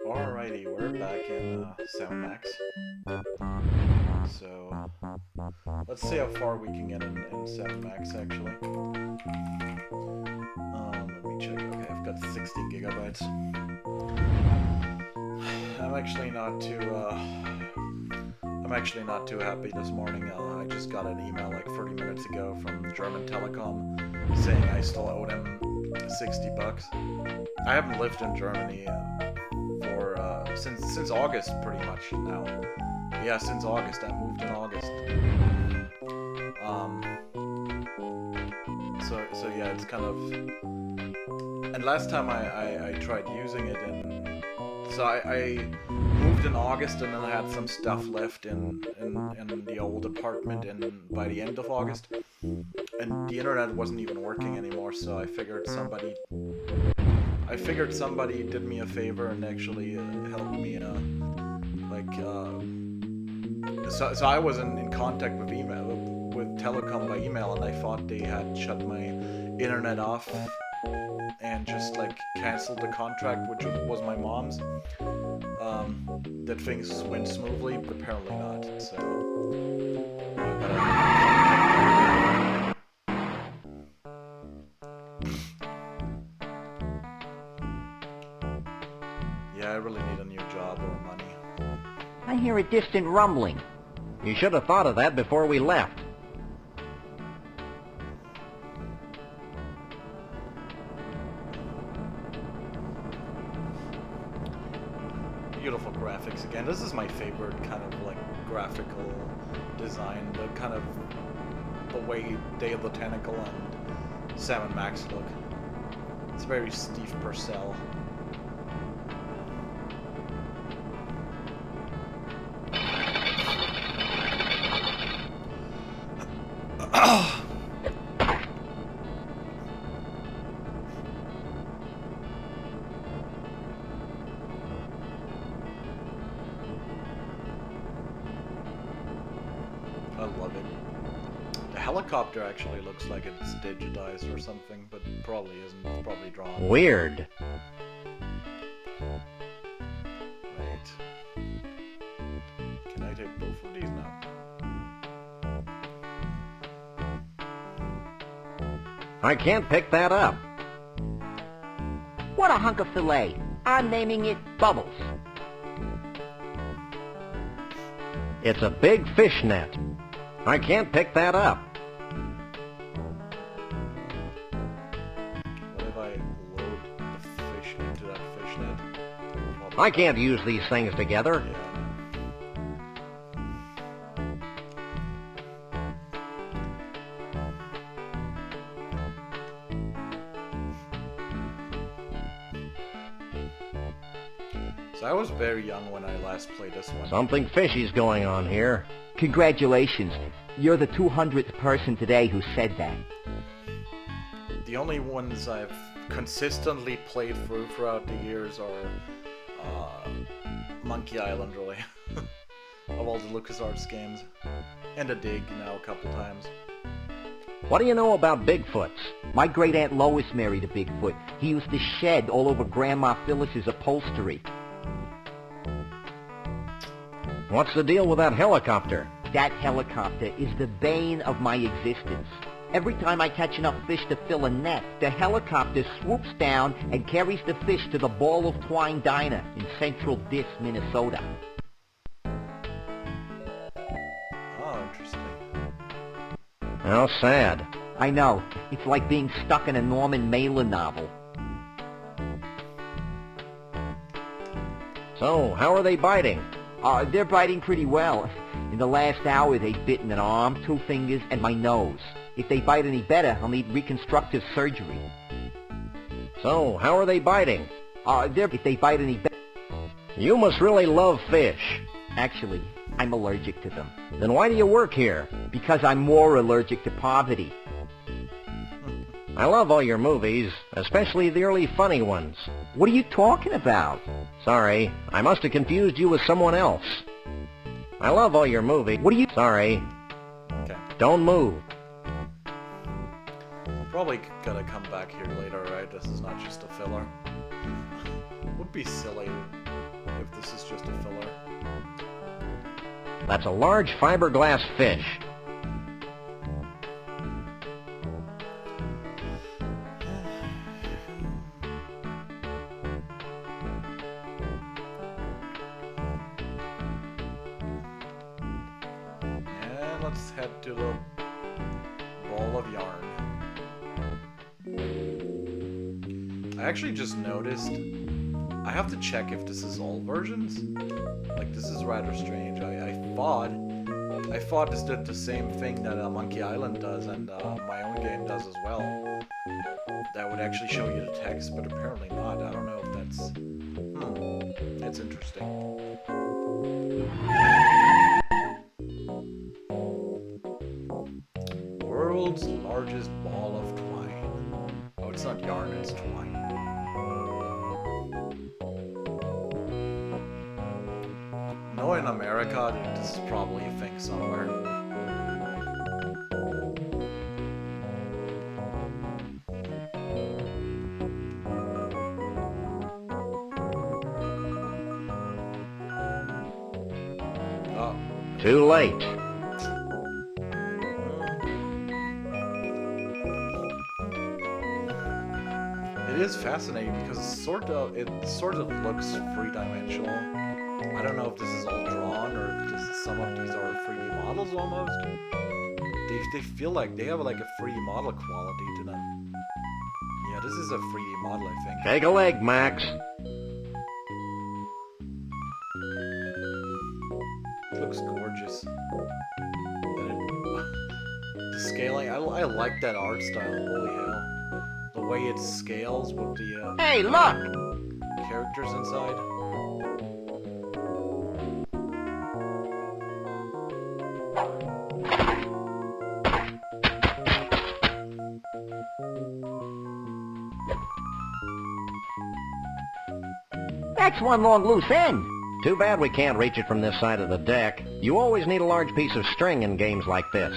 Alrighty, we're back in 7 Max. So let's see how far we can get in 7 Max actually. Let me check. Okay, I've got 60 gigabytes. I'm actually not too happy this morning. I just got an email like 30 minutes ago from German Telecom saying I still owe them 60 bucks. I haven't lived in Germany for since August pretty much now. Yeah, since August. I moved in August. So yeah, it's kind of. And last time I tried using it so I moved in August, and then I had some stuff left in the old apartment by the end of August, and the internet wasn't even working anymore. So I figured somebody did me a favor and actually helped me. So I was in contact with Telecom by email, and I thought they had shut my internet off and just like canceled the contract, which was my mom's. That things went smoothly, but apparently not. So yeah, I really need a new job or money. I hear a distant rumbling. You should have thought of that before we left. Beautiful graphics again. This is my favorite kind of like graphical design, the kind of the way Day of the Tentacle and 7 Max look. It's very Steve Purcell. I love it. The helicopter actually looks like it's digitized or something, but probably isn't. It's probably drawn. Weird. Wait. Can I take both of these now? I can't pick that up. What a hunk of filet. I'm naming it Bubbles. It's a big fish net. I can't pick that up. What if I load the fish into that fish net? I can't use these things together. Yeah. So I was very young when I last played this one. Something fishy's going on here. Congratulations. You're the 200th person today who said that. The only ones I've consistently played throughout the years are Monkey Island, really. Of all the LucasArts games. And a Dig now a couple times. What do you know about Bigfoots? My great-aunt Lois married a Bigfoot. He used to shed all over Grandma Phyllis's upholstery. What's the deal with that helicopter? That helicopter is the bane of my existence. Every time I catch enough fish to fill a net, the helicopter swoops down and carries the fish to the Ball of Twine Diner in Central Dis, Minnesota. Oh, interesting. How sad. I know. It's like being stuck in a Norman Mailer novel. So, how are they biting? They're biting pretty well. In the last hour, they've bitten an arm, 2 fingers, and my nose. If they bite any better, I'll need reconstructive surgery. So, how are they biting? If they bite any better... You must really love fish. Actually, I'm allergic to them. Then why do you work here? Because I'm more allergic to poverty. I love all your movies, especially the early funny ones. What are you talking about? Sorry, I must have confused you with someone else. I love all your movies. What are you... Sorry. Okay. Don't move. Probably gotta come back here later, right? This is not just a filler. Whoop. would be silly if this is just a filler. That's a large fiberglass fish. And let's head to the ball of yarn. I actually just noticed I have to check if this is all versions. Like, this is rather strange. I thought this did the same thing that Monkey Island does and my own game does as well. That would actually show you the text, but apparently not. I don't know if that's... It's interesting. World's largest ball of twine. Oh, it's not yarn, it's twine. No, in America, this is probably a thing somewhere. Oh. Too late. It is fascinating because it sort of looks three-dimensional. I don't know if this is all drawn or if some of these are 3D models almost. They feel like they have like a 3D model quality to them. Yeah, this is a 3D model, I think. Take a leg, Max. It looks gorgeous. The scaling, I like that art style, holy hell. The way it scales with the Hey, look! characters inside. That's one long loose end. Too bad we can't reach it from this side of the deck. You always need a large piece of string in games like this.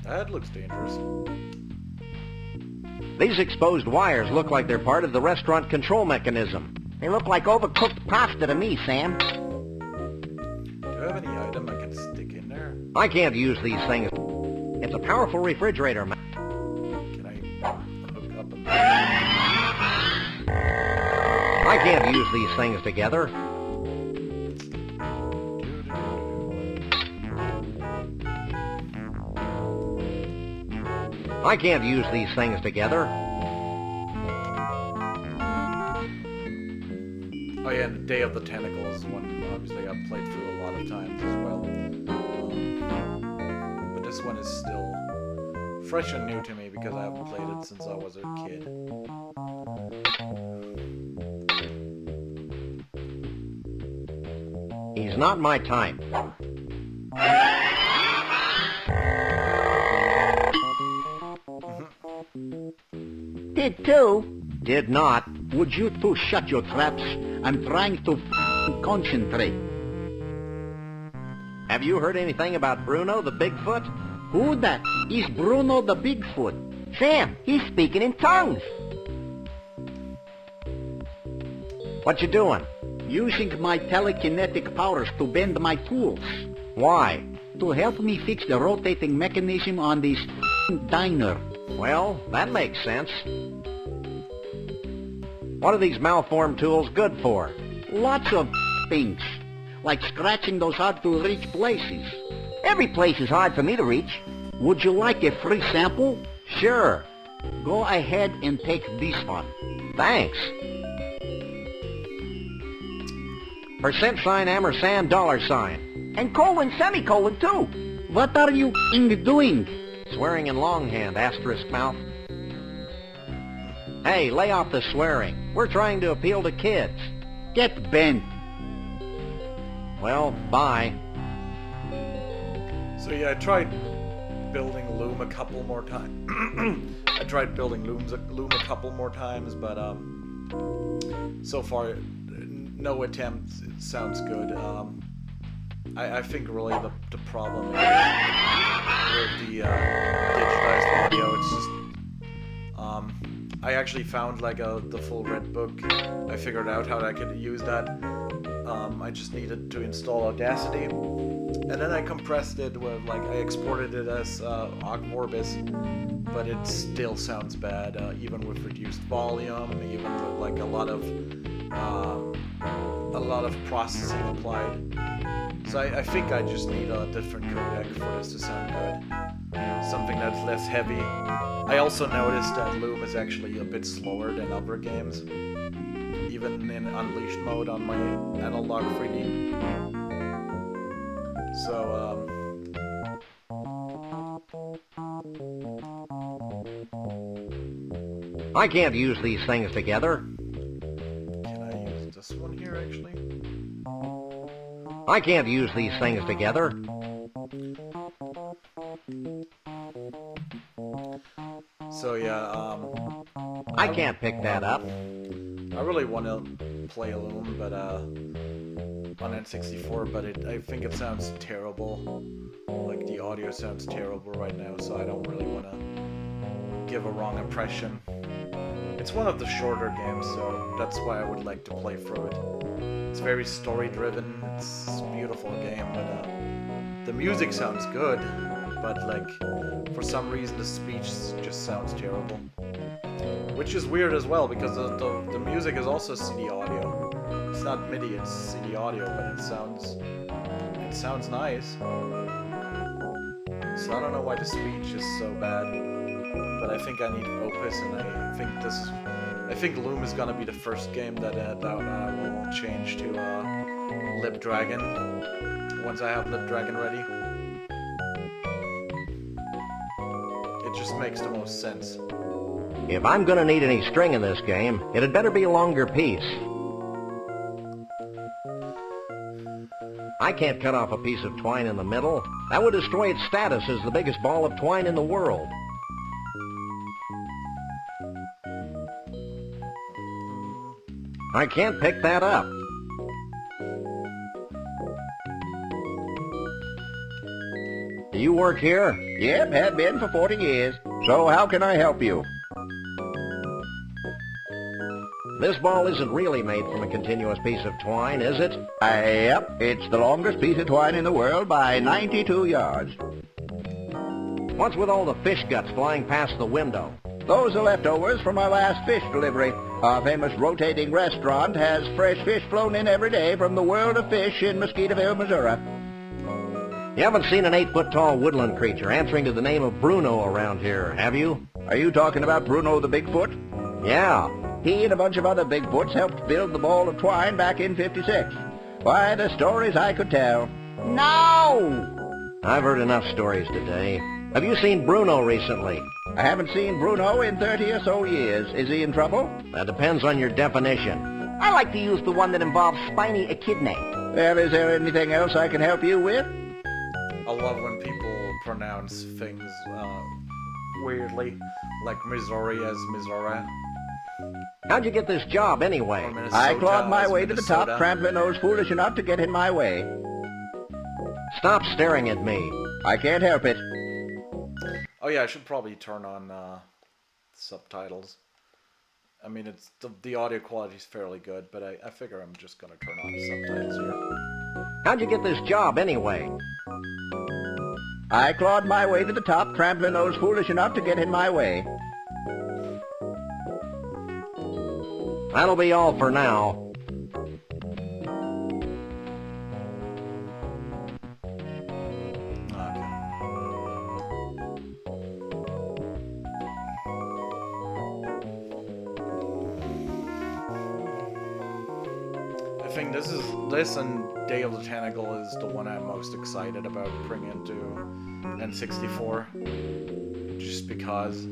That looks dangerous. These exposed wires look like they're part of the restaurant control mechanism. They look like overcooked pasta to me, Sam. Do you have any item I can stick in there? I can't use these things. It's a powerful refrigerator, man. Can I hook up a... I can't use these things together. I can't use these things together. Oh yeah, and Day of the Tentacles, one obviously I've played through a lot of times as well. But this one is still fresh and new to me because I haven't played it since I was a kid. He's not my type. Did too. Did not. Would you two shut your traps? I'm trying to concentrate. Have you heard anything about Bruno the Bigfoot? Who that? Is Bruno the Bigfoot? Sam, he's speaking in tongues. What you doing? Using my telekinetic powers to bend my tools. Why? To help me fix the rotating mechanism on this diner. Well, that makes sense. What are these malformed tools good for? Lots of things. Like scratching those hard-to-reach places. Every place is hard for me to reach. Would you like a free sample? Sure. Go ahead and take this one. Thanks. %, ampersand, $. And colon, semicolon, too. What are you doing? Swearing in longhand, asterisk mouth. Hey, lay off the swearing. We're trying to appeal to kids. Get bent. Well, bye. So yeah, I tried tried building Loom a couple more times. I tried building Loom a couple more times, but so far no attempt. It sounds good. I think really the problem is with the digitized audio. It's just I actually found like the full Red Book. I figured out how I could use that. I just needed to install Audacity, and then I compressed it with I exported it as Ogg Vorbis, but it still sounds bad, even with reduced volume, even with like a lot of processing applied. So I think I just need a different codec for this to sound good. Something that's less heavy. I also noticed that Loom is actually a bit slower than other games, even in Unleashed mode on my Analog 3D. So, I can't use these things together. can I use this one here, actually? I can't use these things together. So yeah, I can't pick that up. I really want to play Loom, but on N64, but I think it sounds terrible. Like the audio sounds terrible right now, so I don't really want to give a wrong impression. It's one of the shorter games, so that's why I would like to play through it. It's very story-driven. It's a beautiful game, but the music sounds good. But like, for some reason the speech just sounds terrible. Which is weird as well, because the music is also CD audio. It's not MIDI, it's CD audio, but it sounds nice. So I don't know why the speech is so bad. But I think I need Opus, and I think Loom is gonna be the first game that I will change to LibDragon once I have LibDragon ready. It just makes the most sense. If I'm gonna need any string in this game, it had better be a longer piece. I can't cut off a piece of twine in the middle. That would destroy its status as the biggest ball of twine in the world. I can't pick that up. Do you work here? Yep, have been for 40 years. So how can I help you? This ball isn't really made from a continuous piece of twine, is it? Yep, it's the longest piece of twine in the world by 92 yards. What's with all the fish guts flying past the window? Those are leftovers from our last fish delivery. Our famous rotating restaurant has fresh fish flown in every day from the world of fish in Mosquitoeville, Missouri. You haven't seen an 8-foot-tall woodland creature answering to the name of Bruno around here, have you? Are you talking about Bruno the Bigfoot? Yeah. He and a bunch of other Bigfoots helped build the ball of twine back in '56. Why, the stories I could tell. No! I've heard enough stories today. Have you seen Bruno recently? I haven't seen Bruno in 30 or so years. Is he in trouble? That depends on your definition. I like to use the one that involves Spiny Echidna. Well, is there anything else I can help you with? I love when people pronounce things weirdly, like Missouri as Missouri. How'd you get this job anyway? Or I clawed my as way to the top, Minnesota. trampling those foolish enough to get in my way. Stop staring at me. I can't help it. Oh yeah, I should probably turn on subtitles. I mean, it's the audio quality is fairly good, but I figure I'm just gonna turn on subtitles here. How'd you get this job anyway? I clawed my way to the top, trampling those foolish enough to get in my way. That'll be all for now. I think this and Day of the Tentacle is the one I'm most excited about bringing to N64, just because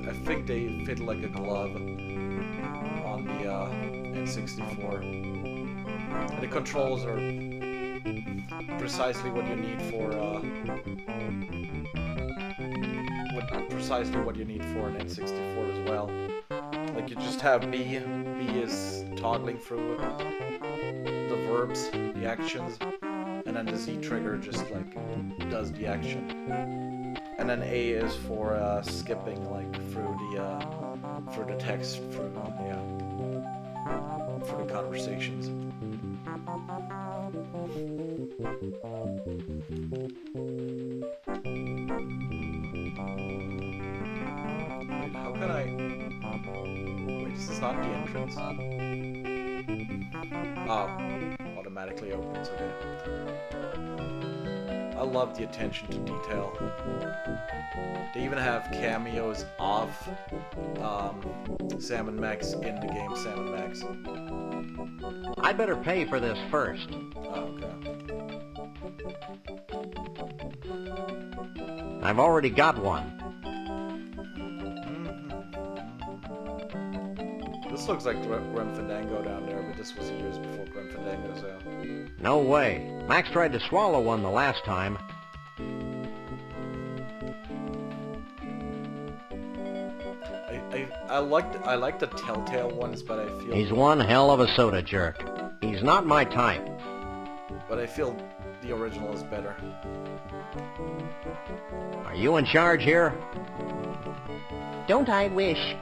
I think they fit like a glove on the N64. And the controls are precisely what you need for precisely what you need for an N64 as well. Like you just have B. B is toggling through the verbs, the actions, and then the Z trigger just like does the action. And then A is for skipping like through the text, through the conversations. Wait, how can I? Wait, this is not the entrance. Oh, automatically opens. Okay. I love the attention to detail. They even have cameos of Sam and Max in the game Sam and Max. I better pay for this first. Oh, okay. I've already got one. This looks like Grim Fandango down there, but this was years before Grim Fandango's out. No way. Max tried to swallow one the last time. I like the Telltale ones, but I feel... He's one hell of a soda jerk. He's not my type. But I feel the original is better. Are you in charge here? Don't I wish?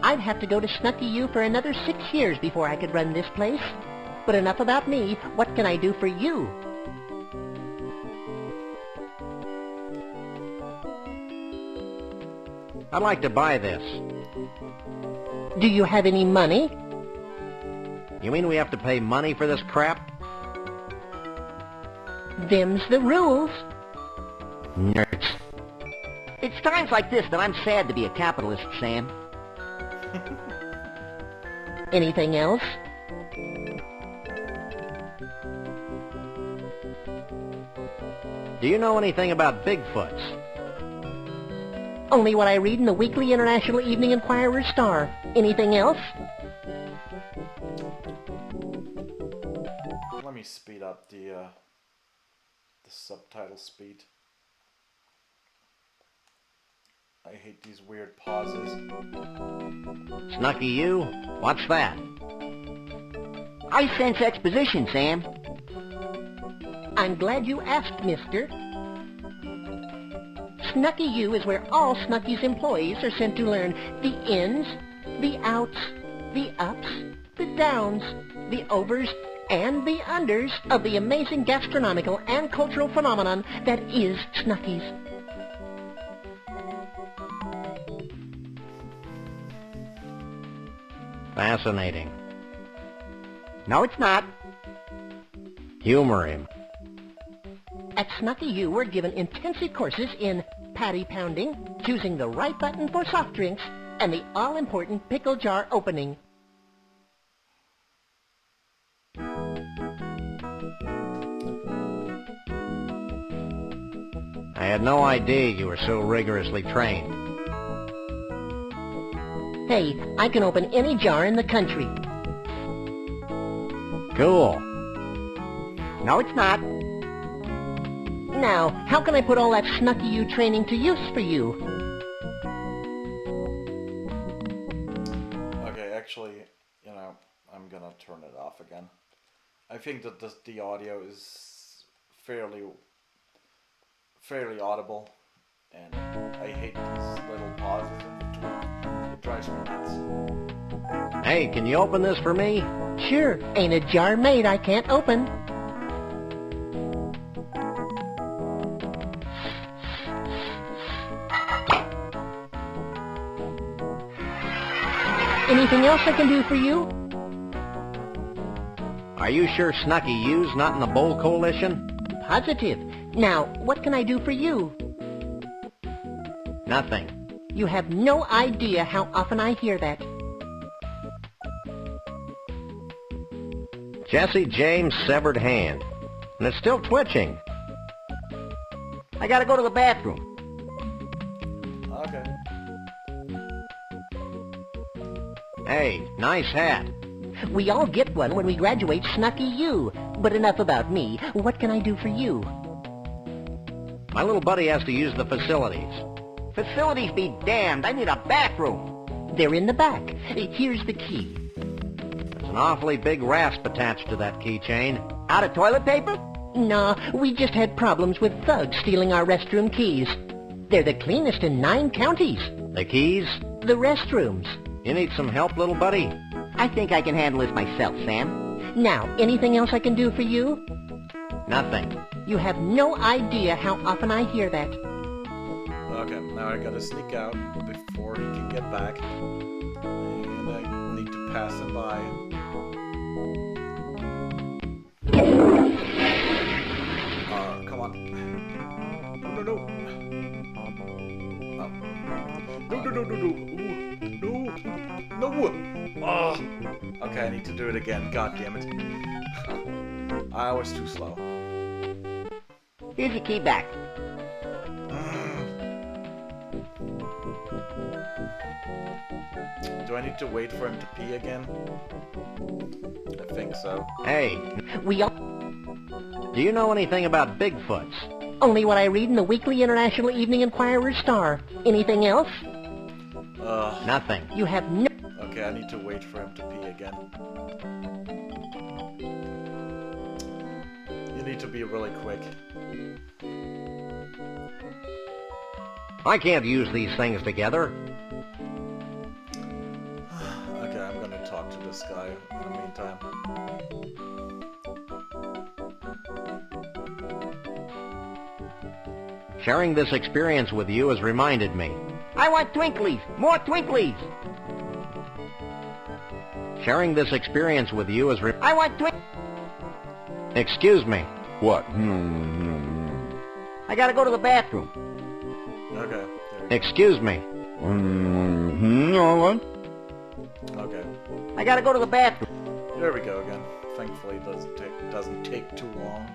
I'd have to go to Snucky U for another 6 years before I could run this place. But enough about me. What can I do for you? I'd like to buy this. Do you have any money? You mean we have to pay money for this crap? Them's the rules. Nerds. It's times like this that I'm sad to be a capitalist, Sam. Anything else? Do you know anything about Bigfoots? Only what I read in the Weekly International Evening Enquirer Star. Anything else? Let me speed up the subtitle speed. I hate these weird pauses. Snucky you? What's that? I sense exposition, Sam. I'm glad you asked, mister. Snucky U is where all Snucky's employees are sent to learn the ins, the outs, the ups, the downs, the overs, and the unders of the amazing gastronomical and cultural phenomenon that is Snucky's. Fascinating. No, it's not. Humor him. At Snucky U, we're given intensive courses in patty pounding, choosing the right button for soft drinks, and the all-important pickle jar opening. I had no idea you were so rigorously trained. Hey, I can open any jar in the country. Cool. No, it's not. Now, how can I put all that Snucky U training to use for you? Okay, actually, you know, I'm gonna turn it off again. I think that the audio is fairly audible, and I hate these little pauses in between. It drives me nuts. Hey, can you open this for me? Sure, ain't a jar made I can't open. Anything else I can do for you? Are you sure Snucky U's not in the Bowl Coalition? Positive. Now, what can I do for you? Nothing. You have no idea how often I hear that. Jesse James' severed hand. And it's still twitching. I gotta go to the bathroom. Okay. Hey, nice hat. We all get one when we graduate Snucky U. But enough about me. What can I do for you? My little buddy has to use the facilities. Facilities be damned. I need a bathroom. They're in the back. Here's the key. There's an awfully big rasp attached to that keychain. Out of toilet paper? No, we just had problems with thugs stealing our restroom keys. They're the cleanest in 9 counties. The keys? The restrooms. You need some help, little buddy? I think I can handle this myself, Sam. Now, anything else I can do for you? Nothing. You have no idea how often I hear that. Okay, now I gotta sneak out before he can get back. And I need to pass him by. Come on. No, no, no. No, no, no, no, no. No. No. Oh. Okay, I need to do it again. God damn it. I was too slow. Here's your key back. Do I need to wait for him to pee again? I think so. Hey, We all... do you know anything about Bigfoots? Only what I read in the Weekly International Evening Inquirer Star. Anything else? Nothing. You have no... Okay, I need to wait for him to pee again. You need to be really quick. I can't use these things together. Okay, I'm gonna talk to this guy in the meantime. Sharing this experience with you has reminded me. I want Twinklies. More Twinklies. Sharing this experience with you is I want Excuse me. What? I gotta go to the bathroom. Okay, there we go. Excuse me. What? Okay, I gotta go to the bathroom. there we go again. Thankfully, it doesn't take too long.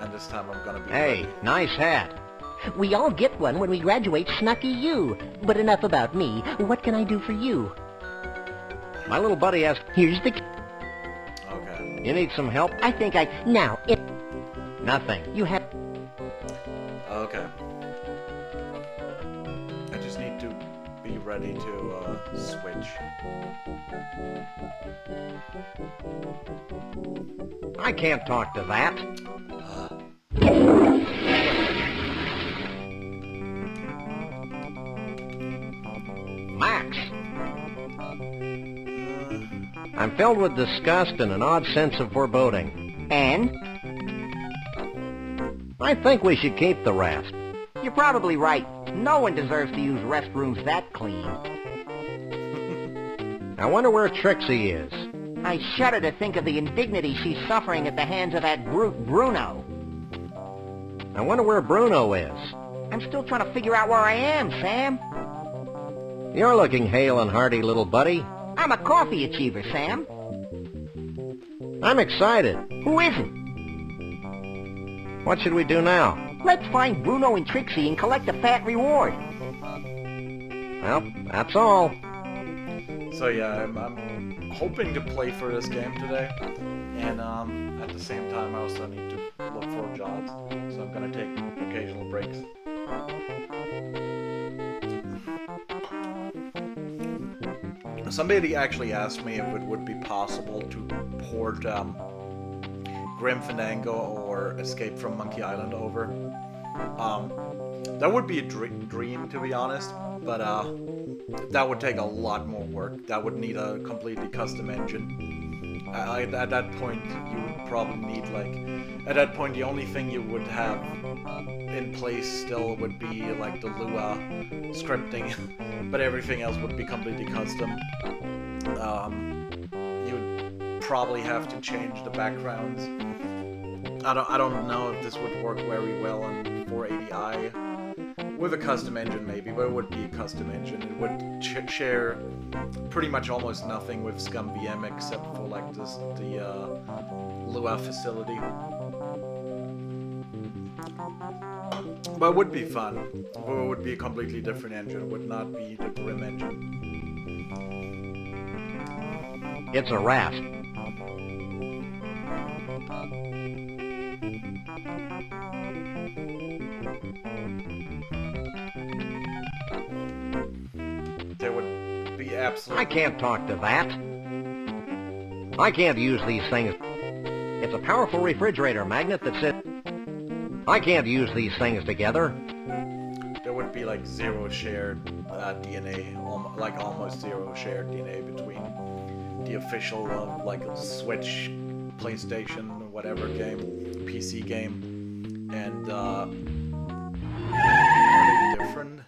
And this time I'm gonna be Hey, ready. nice hat. We all get one when we graduate Snucky U. But enough about me. What can I do for you? My little buddy has... Here's the key. Okay. You need some help? I think I... Now, if Nothing. you have... Okay. I just need to be ready to switch. I can't talk to that. Max. I'm filled with disgust and an odd sense of foreboding. And? I think we should keep the rasp. You're probably right. No one deserves to use restrooms that clean. I wonder where Trixie is. I shudder to think of the indignity she's suffering at the hands of that brute Bruno. I wonder where Bruno is. I'm still trying to figure out where I am, Sam. You're looking hale and hearty, little buddy. I'm a coffee achiever, Sam. I'm excited. Who isn't? What should we do now? Let's find Bruno and Trixie and collect a fat reward. Well, that's all. So yeah, I'm hoping to play for this game today, and at the same time I also need to look for jobs, so I'm gonna take occasional breaks. Somebody actually asked me if it would be possible to port Grim Fandango or Escape from Monkey Island over. That would be a dream, to be honest, but that would take a lot more work. That would need a completely custom engine. At that point, you would probably need, like... At that point, the only thing you would have in place still would be, like, the Lua scripting, but everything else would be completely custom. You would probably have to change the backgrounds. I don't know if this would work very well on 480i. With a custom engine maybe, but it would be a custom engine. It would share pretty much almost nothing with ScumVM except for like the Lua facility. But it would be fun. Or it would be a completely different engine. It would not be the Grim engine. It's a rasp. There would be absolutely... I can't talk to that. I can't use these things. It's a powerful refrigerator magnet that says... I can't use these things together. There would be like zero shared DNA, like almost zero shared DNA between the official like Switch, PlayStation, whatever game, PC game, and are they different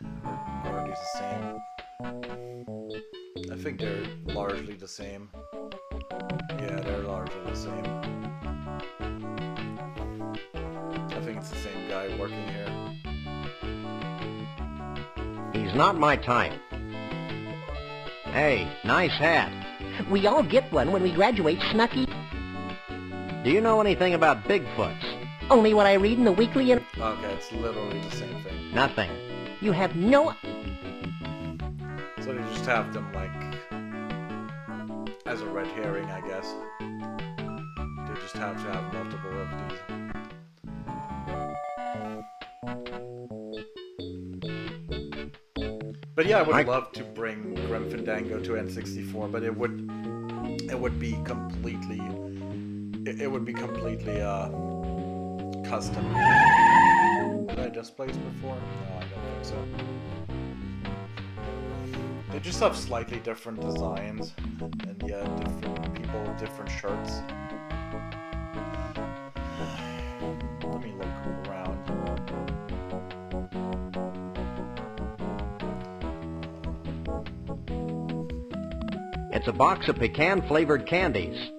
or are they the same? I think they're largely the same. Yeah, they're largely the same. I think it's the same guy working here. He's not my type. Hey, nice hat. We all get one when we graduate, Snucky. Do you know anything about Bigfoots? Only what I read in the weekly and... Okay, it's literally the same thing. Nothing. You have no... So they just have them like as a red herring, I guess. They just have to have multiple of these. But yeah, I would love to bring Grim Fandango to N64, but it would be completely custom. Did I just play this before? No, I don't think so. They just have slightly different designs, and yeah, different people with different shirts. Let me look around. It's a box of pecan-flavored candies.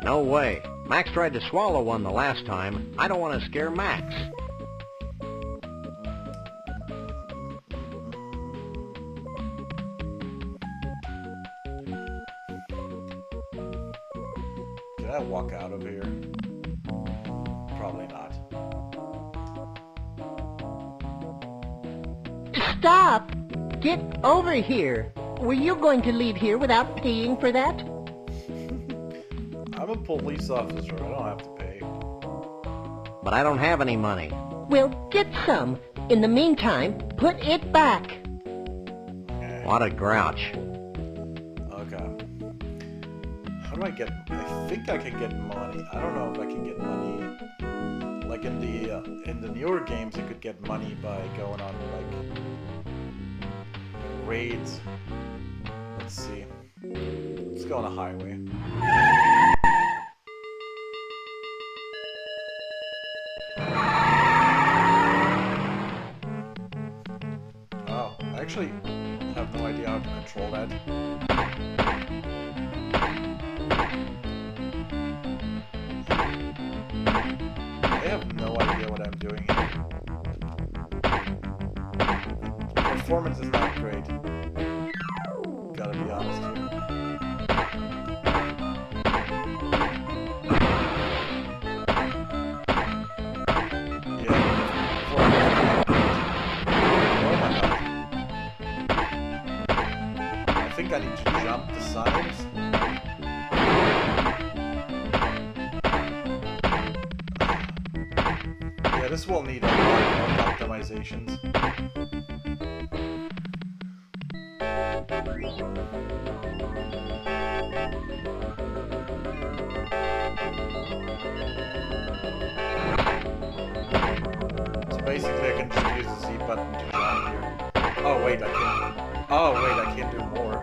No way. Max tried to swallow one the last time. I don't want to scare Max. Can I walk out of here? Probably not. Stop! Get over here! Were you going to leave here without paying for that? I'm a police officer, I don't have to pay. But I don't have any money. Well, get some. In the meantime, put it back. Okay. What a grouch. Okay. How do I get... I think I can get money. I don't know if I can get money... Like in the newer games, you could get money by going on, like... raids. Let's see. Let's go on a highway. Oh, I actually have no idea how to control that. I have no idea what I'm doing here. Performance is not great. Gotta be honest here. I think I need to jump the sides. Yeah, this will need a lot more optimizations. So basically I can just use the Z button to jump here. Oh wait, I can't. Oh wait, I can't do more.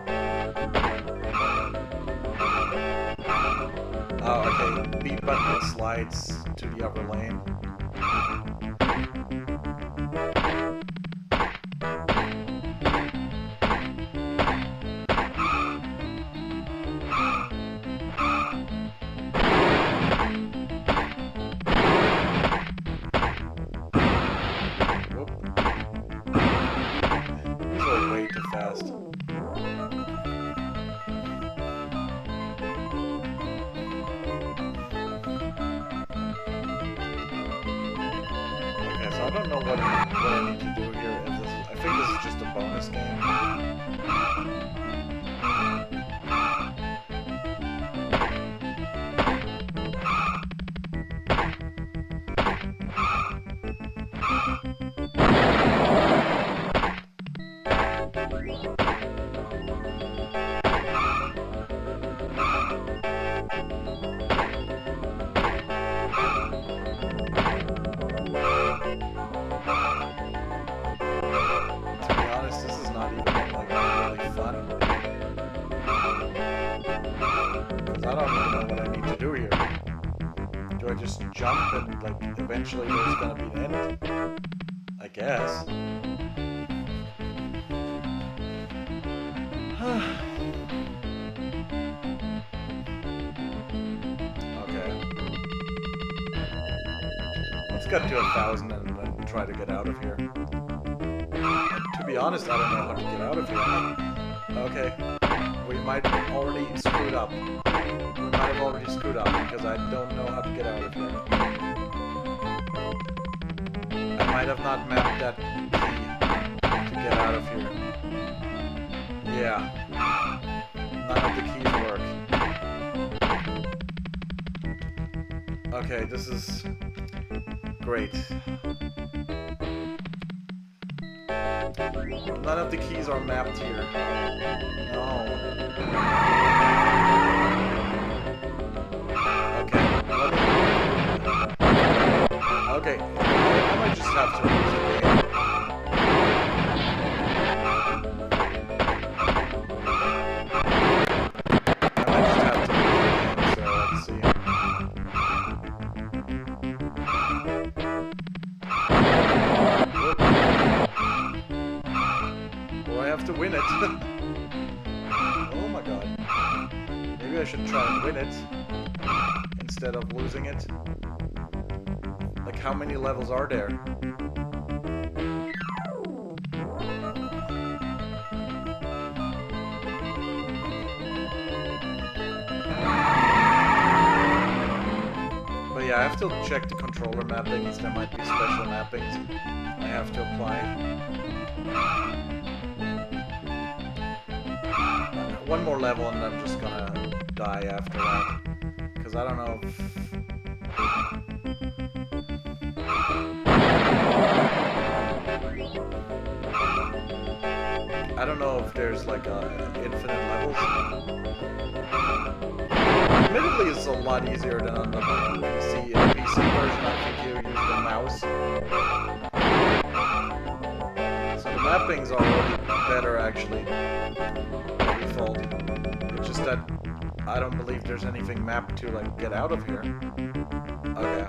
Oh, okay. B button slides to the upper lane. Whoop. These are way too fast. I don't know what I need to do here. If I think this is just a bonus game. Jump and, like, eventually there's gonna be an end? I guess. Okay. Let's get to 1,000 and then try to get out of here. To be honest, I don't know how to get out of here. Okay. We might have already screwed up. I've already screwed up because I don't know how to get out of here. I might have not mapped that key to get out of here. Yeah. None of the keys work. Okay, this is great. None of the keys are mapped here. No. Okay, I might just have to lose the game. I might just have to lose the game, so let's see. Well, I have to win it. Oh my god. Maybe I should try and win it instead of losing it. Like, how many levels are there? But yeah, I have to check the controller mappings. There might be special mappings I have to apply. One more level and I'm just gonna die after that. Because I don't know if... I don't know if there's like infinite levels. Admittedly, it's a lot easier than on the PC. In the PC version, I think you use the mouse. So the mappings are already better, actually, by default. It's just that I don't believe there's anything mapped to, like, get out of here. Okay.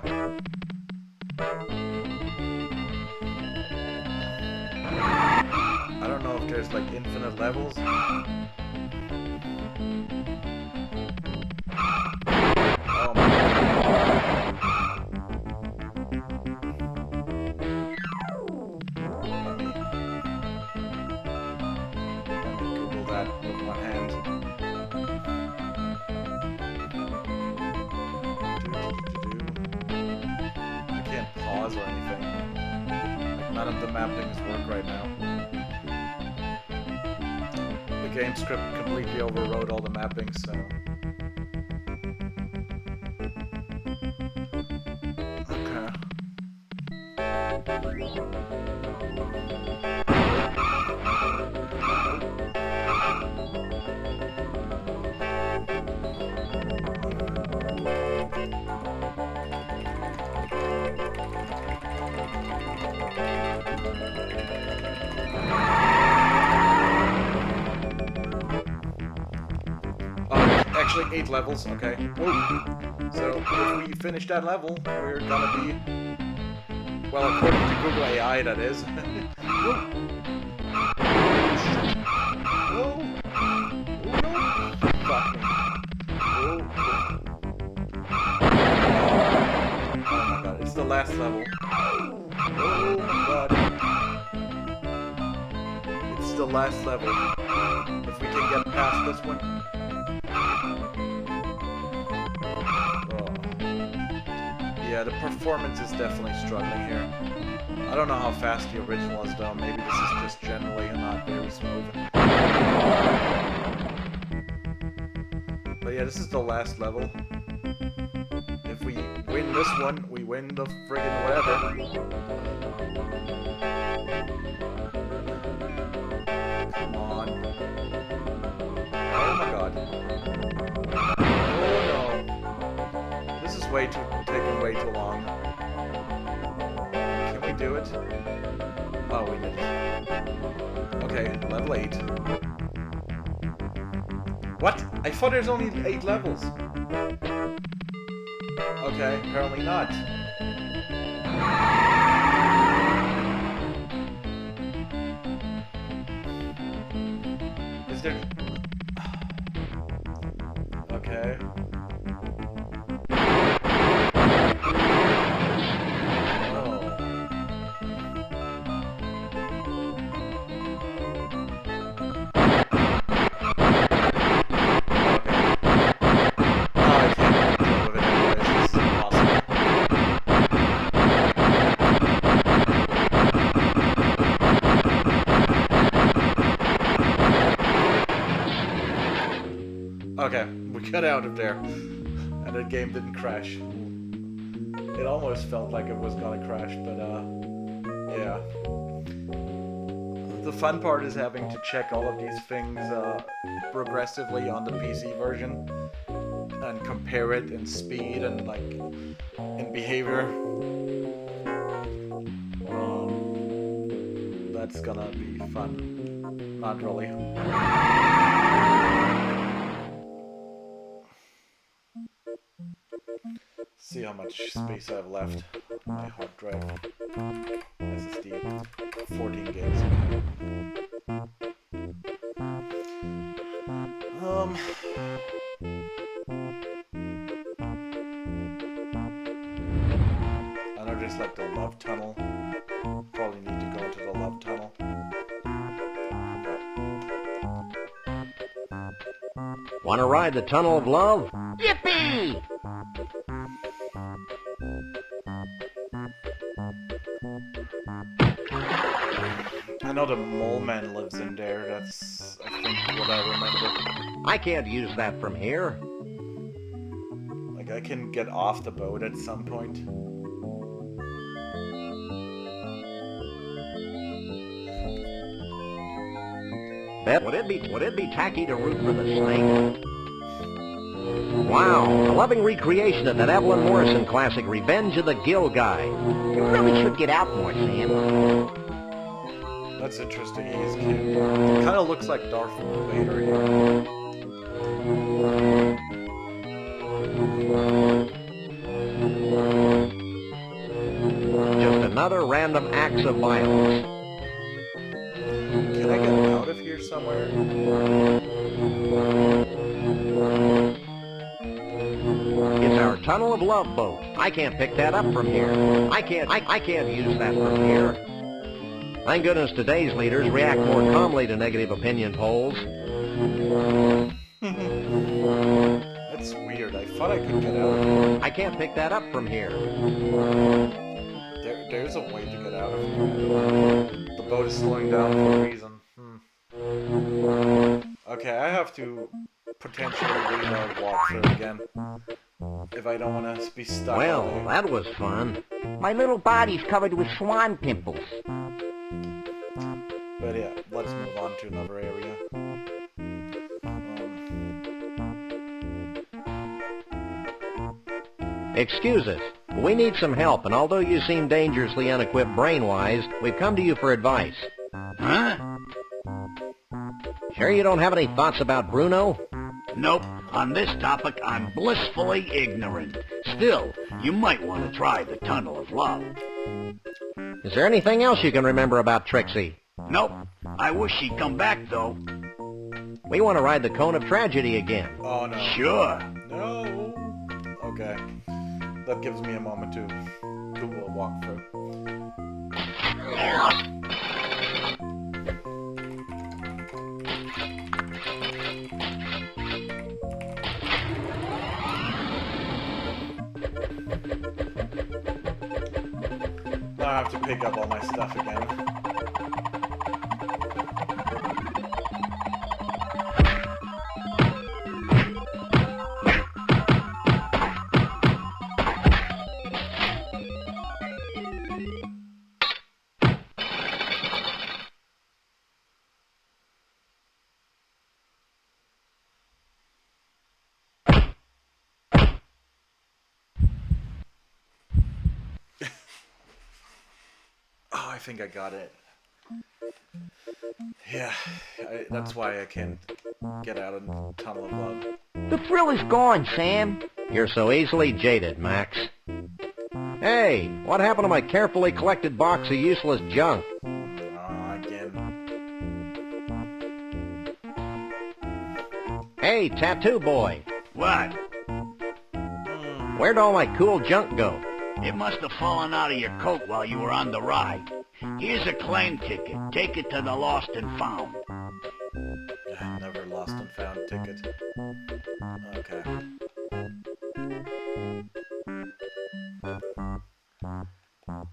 I don't know if there's like infinite levels. Oh my god. Let me Google that with one hand. I can't pause or anything. Like, none of the mappings work right now. The game script completely overrode all the mappings, so... Okay. Actually, 8 levels, okay. Whoa. So, if we finish that level, we're gonna be... Well, according to Google AI, that is. Whoa. Whoa. Oh, no. Fuck me. Whoa. Oh my god, it's the last level. Oh my god. It's the last level. If we can get past this one. Yeah, the performance is definitely struggling here. I don't know how fast the original is though. Maybe this is just generally not very smooth. But yeah, this is the last level. If we win this one, we win the friggin' whatever. Come on. Oh my god. Oh no. This is taking way too long. Can we do it? Oh, we did it. Okay, level 8. What? I thought there's only 8 levels. Okay, apparently not. Is there... Okay. Okay, we got out of there, and the game didn't crash. It almost felt like it was gonna crash, but yeah. The fun part is having to check all of these things progressively on the PC version, and compare it in speed and like in behavior. That's gonna be fun. Not really. See how much space I have left on my hard drive. SSD, 14 gigs. I know there's like the love tunnel. Probably need to go into the love tunnel. Want to ride the Tunnel of Love? Yippee! I know the mole man lives in there. That's, I think, what I remember. I can't use that from here. Like, I can get off the boat at some point. Would it be tacky to root for the snake? Wow, a loving recreation of that Evelyn Morrison classic, Revenge of the Gill Guy. You really should get out more, Sam. That's interesting. He's cute. It kind of looks like Darth Vader here. Just another random acts of violence. Can I get out of here somewhere? It's our Tunnel of Love boat. I can't pick that up from here. I can't use that from here. Thank goodness today's leaders react more calmly to negative opinion polls. That's weird. I thought I could get out of here. I can't pick that up from here. There's a way to get out of here. The boat is slowing down for a reason. Okay, I have to potentially read a walkthrough again. If I don't want to be stuck. Well, that was fun. My little body's covered with swan pimples. But yeah, let's move on to another area. Excuse us. We need some help, and although you seem dangerously unequipped brain-wise, we've come to you for advice. Huh? Sure you don't have any thoughts about Bruno? Nope. On this topic, I'm blissfully ignorant. Still, you might want to try the Tunnel of Love. Is there anything else you can remember about Trixie? Nope. I wish she'd come back, though. We want to ride the Cone of Tragedy again. Oh no. Sure. No. Okay. That gives me a moment to do a walkthrough. I have to pick up all my stuff again. Oh, I think I got it. Yeah, that's why I can't get out of Tunnel of Love. The thrill is gone, Sam. You're so easily jaded, Max. Hey, what happened to my carefully collected box of useless junk? Again. Hey, tattoo boy, What? where'd all my cool junk go? It must have fallen out of your coat while you were on the ride. Here's a claim ticket. Take it to the Lost and Found. Never lost and found ticket. Okay.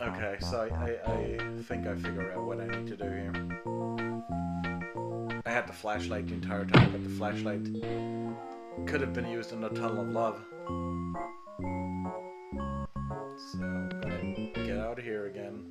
Okay, so I think I figured out what I need to do here. I had the flashlight the entire time, but the flashlight could have been used in the Tunnel of Love. So I'm gonna get out of here again.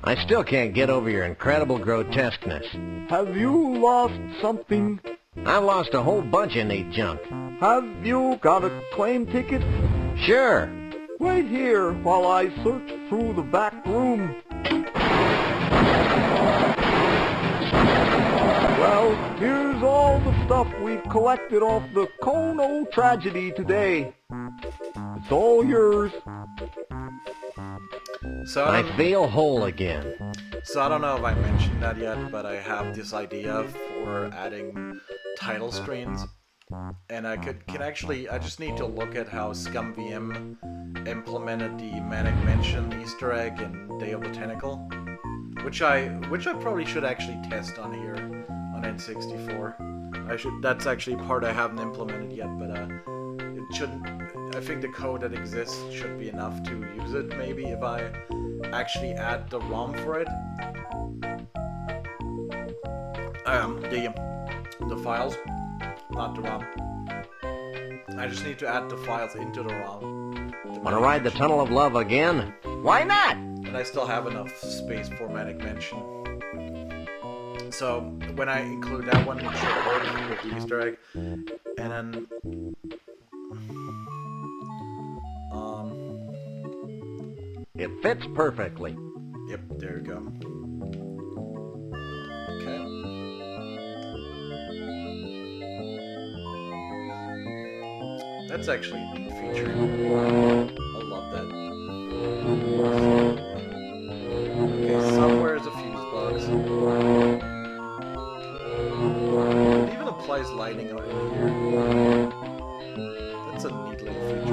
I still can't get over your incredible grotesqueness. Have you lost something? I lost a whole bunch of neat junk. Have you got a claim ticket? Sure. Wait here while I search through the back room. Well, here's all the stuff we've collected off the Kono tragedy today. It's all yours. So I feel whole again. So I don't know if I mentioned that yet, but I have this idea for adding title screens. And I can actually, I just need to look at how ScumVM implemented the Manic Mansion Easter egg in Day of the Tentacle. Which I probably should actually test on here on N64. That's actually a part I haven't implemented yet, but it shouldn't. I think the code that exists should be enough to use it. Maybe if I actually add the ROM for it. The files, not the ROM. I just need to add the files into the ROM. Wanna ride the Tunnel of Love again? Why not? And I still have enough space for Manic Mansion. So when I include that one, it should work with the Easter egg. And then It fits perfectly. yep, there you go. Okay. That's actually a neat feature. I love that. Okay, somewhere is a fuse box. It even applies lighting out in here. That's a neat little feature.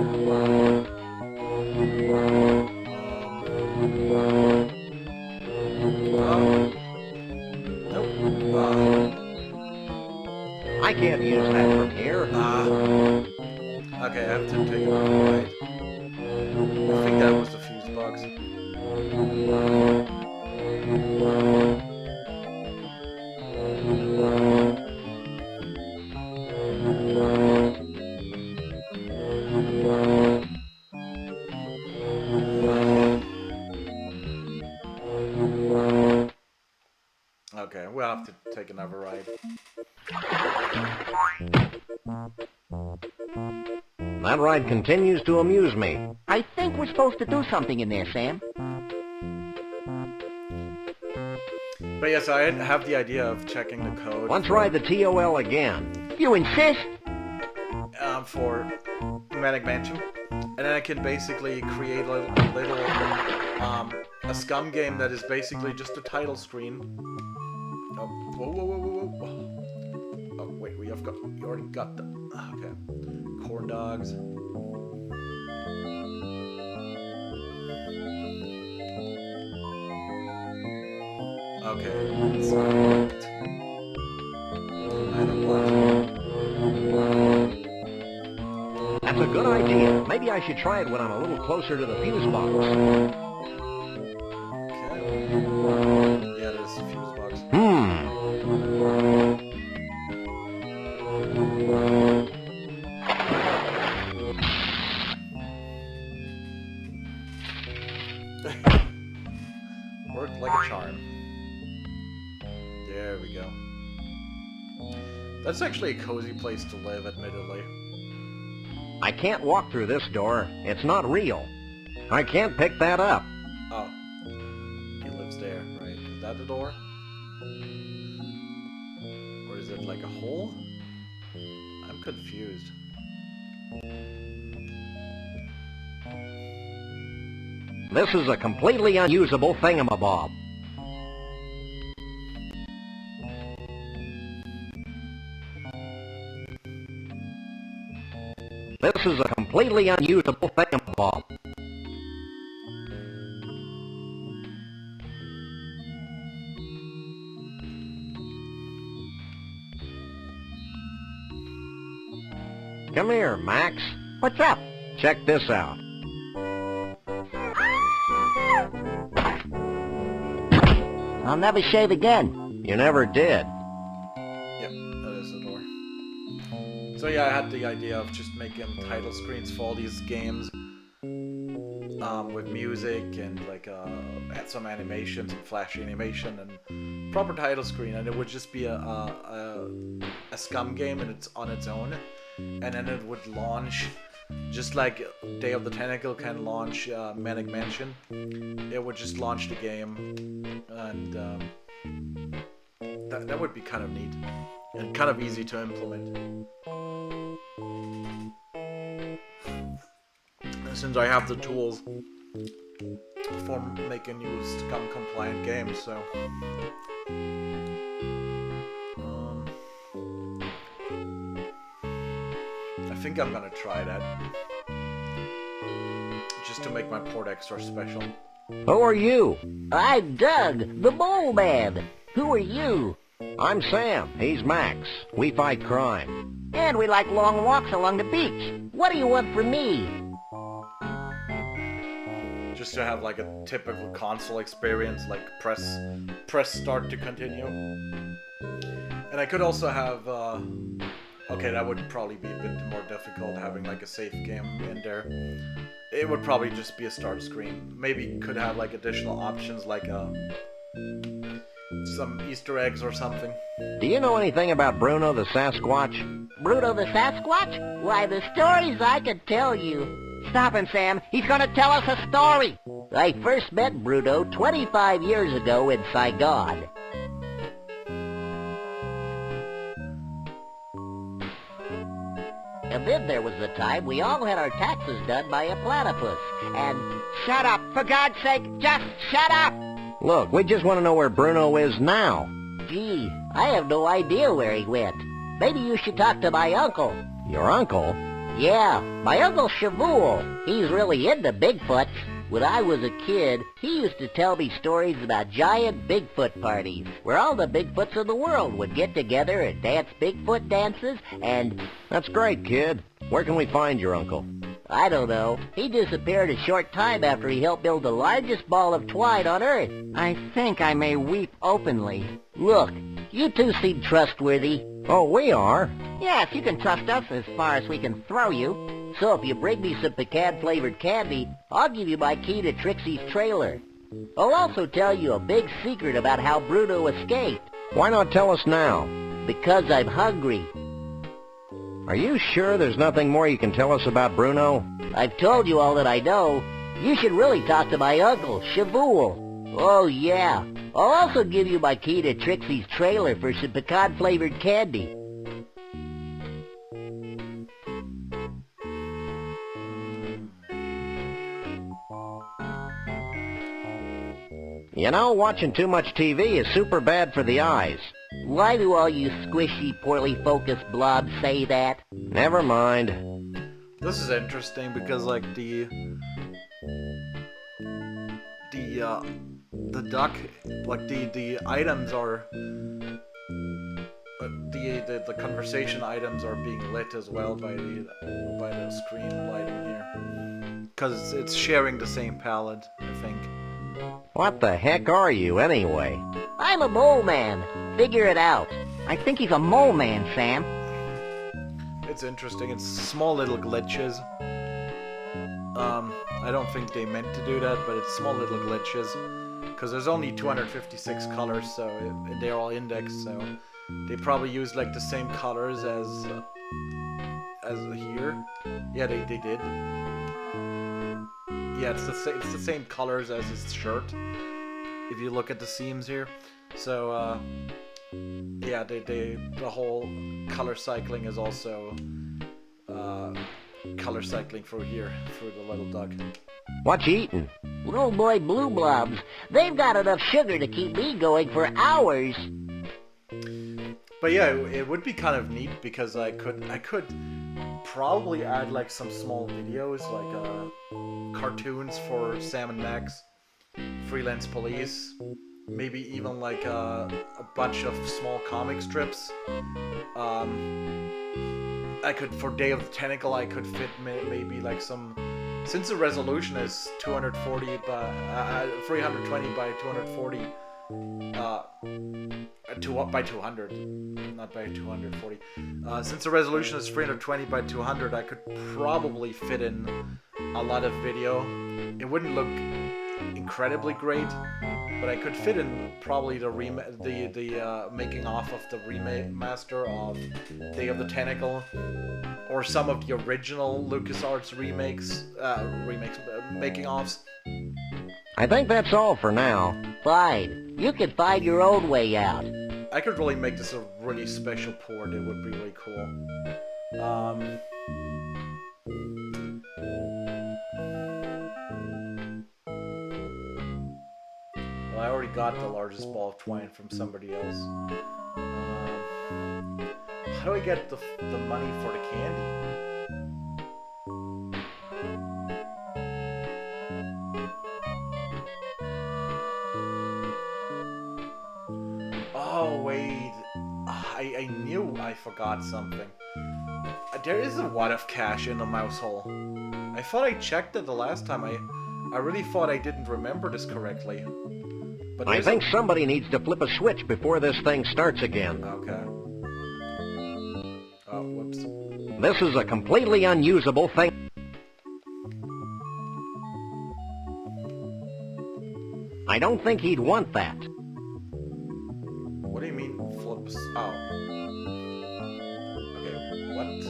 I can't use that from here. Okay, I have to take it out right. I think that was the fuse box. Okay, we'll have to take another ride. That ride continues to amuse me. I think we're supposed to do something in there, Sam. But yes, I have the idea of checking the code. Let's ride the TOL again. You insist? For Manic Mansion, and then I can basically create a scum game that is basically just a title screen. Oh, whoa. Oh wait, we already got the okay. Corn dogs. Okay. I don't want. a good idea. Maybe I should try it when I'm a little closer to the fuse box. Okay. Yeah, there's a fuse box. Worked like a charm. There we go. That's actually a cozy place to live, admittedly. I can't walk through this door. It's not real. I can't pick that up. Oh. He lives there, right? Is that the door? Or is it like a hole? I'm confused. This is a completely unusable thingamabob. This is a completely unusable thingamabob. Come here, Max. What's up? Check this out. I'll never shave again. You never did. Yep, that is the door. So yeah, I had the idea of just making title screens for all these games. With music and like add some animations and flashy animation and proper title screen, and it would just be a Scum game and it's on its own, and then it would launch just like Day of the Tentacle can launch Manic Mansion. It would just launch the game, and that would be kind of neat and kind of easy to implement. Since I have the tools for making new Scum compliant games, so I think I'm gonna try that just to make my port extra special. Who are you? I'm Doug, the Mole Man. Who are you? I'm Sam. He's Max. We fight crime. And we like long walks along the beach. What do you want from me? Just to have like a typical console experience, like press start to continue. And I could also have, okay, that would probably be a bit more difficult, having like a safe game in there. It would probably just be a start screen. Maybe could have like additional options, like some Easter eggs or something. Do you know anything about Bruno the Sasquatch? Bruno the Sasquatch? Why, the stories I could tell you. Stop him, Sam. He's gonna tell us a story. I first met Bruno 25 years ago in Saigon. And then there was the time we all had our taxes done by a platypus. And... Shut up! For God's sake, just shut up! Look, we just want to know where Bruno is now. Gee, I have no idea where he went. Maybe you should talk to my uncle. Your uncle? Yeah, my Uncle Shabool. He's really into Bigfoot. When I was a kid, he used to tell me stories about giant Bigfoot parties, where all the Bigfoots of the world would get together and dance Bigfoot dances, and... That's great, kid. Where can we find your uncle? I don't know. He disappeared a short time after he helped build the largest ball of twine on Earth. I think I may weep openly. Look, you two seem trustworthy. Oh, we are. Yes, you can trust us as far as we can throw you. So if you bring me some pecan-flavored candy, I'll give you my key to Trixie's trailer. I'll also tell you a big secret about how Bruno escaped. Why not tell us now? Because I'm hungry. Are you sure there's nothing more you can tell us about Bruno? I've told you all that I know. You should really talk to my uncle, Shabool. Oh, yeah. I'll also give you my key to Trixie's trailer for some pecan-flavored candy. You know, watching too much TV is super bad for the eyes. Why do all you squishy, poorly focused blobs say that? Never mind. This is interesting because like the duck, like the items are the the conversation items are being lit as well by the screen lighting here, because it's sharing the same palette, I think. What the heck are you, anyway? I'm a mole man. Figure it out. I think he's a mole man, Sam. It's interesting. It's small little glitches. I don't think they meant to do that, but it's small little glitches. Because there's only 256 colors, so they're all indexed, so they probably used like the same colors as here. Yeah, they did. Yeah, it's the same colors as his shirt. If you look at the seams here, so yeah, the whole color cycling is also color cycling for here for the little duck. What you eating? Little boy blue blobs. They've got enough sugar to keep me going for hours. But yeah, it would be kind of neat because I could probably add like some small videos, like cartoons for Sam and Max, Freelance Police, maybe even like a bunch of small comic strips. I could, for Day of the Tentacle, I could fit maybe like some, since the resolution is 240 by 320 by 240 by 200, not by 240. Since the resolution is 320 by 200, I could probably fit in a lot of video. It wouldn't look incredibly great, but I could fit in probably the making off of the remaster of Day of the Tentacle, or some of the original LucasArts making offs. I think that's all for now. Fine. You can find your own way out. I could really make this a really special port. It would be really cool. Well, I already got the largest ball of twine from somebody else. How do I get the money for the candy? Oh, wait. I knew I forgot something. There is a wad of cash in the mouse hole. I thought I checked it the last time. I really thought I didn't remember this correctly. But I think somebody needs to flip a switch before this thing starts again. Okay. Oh, whoops. This is a completely unusable thing. I don't think he'd want that. What do you mean, flips? Oh. Okay, what?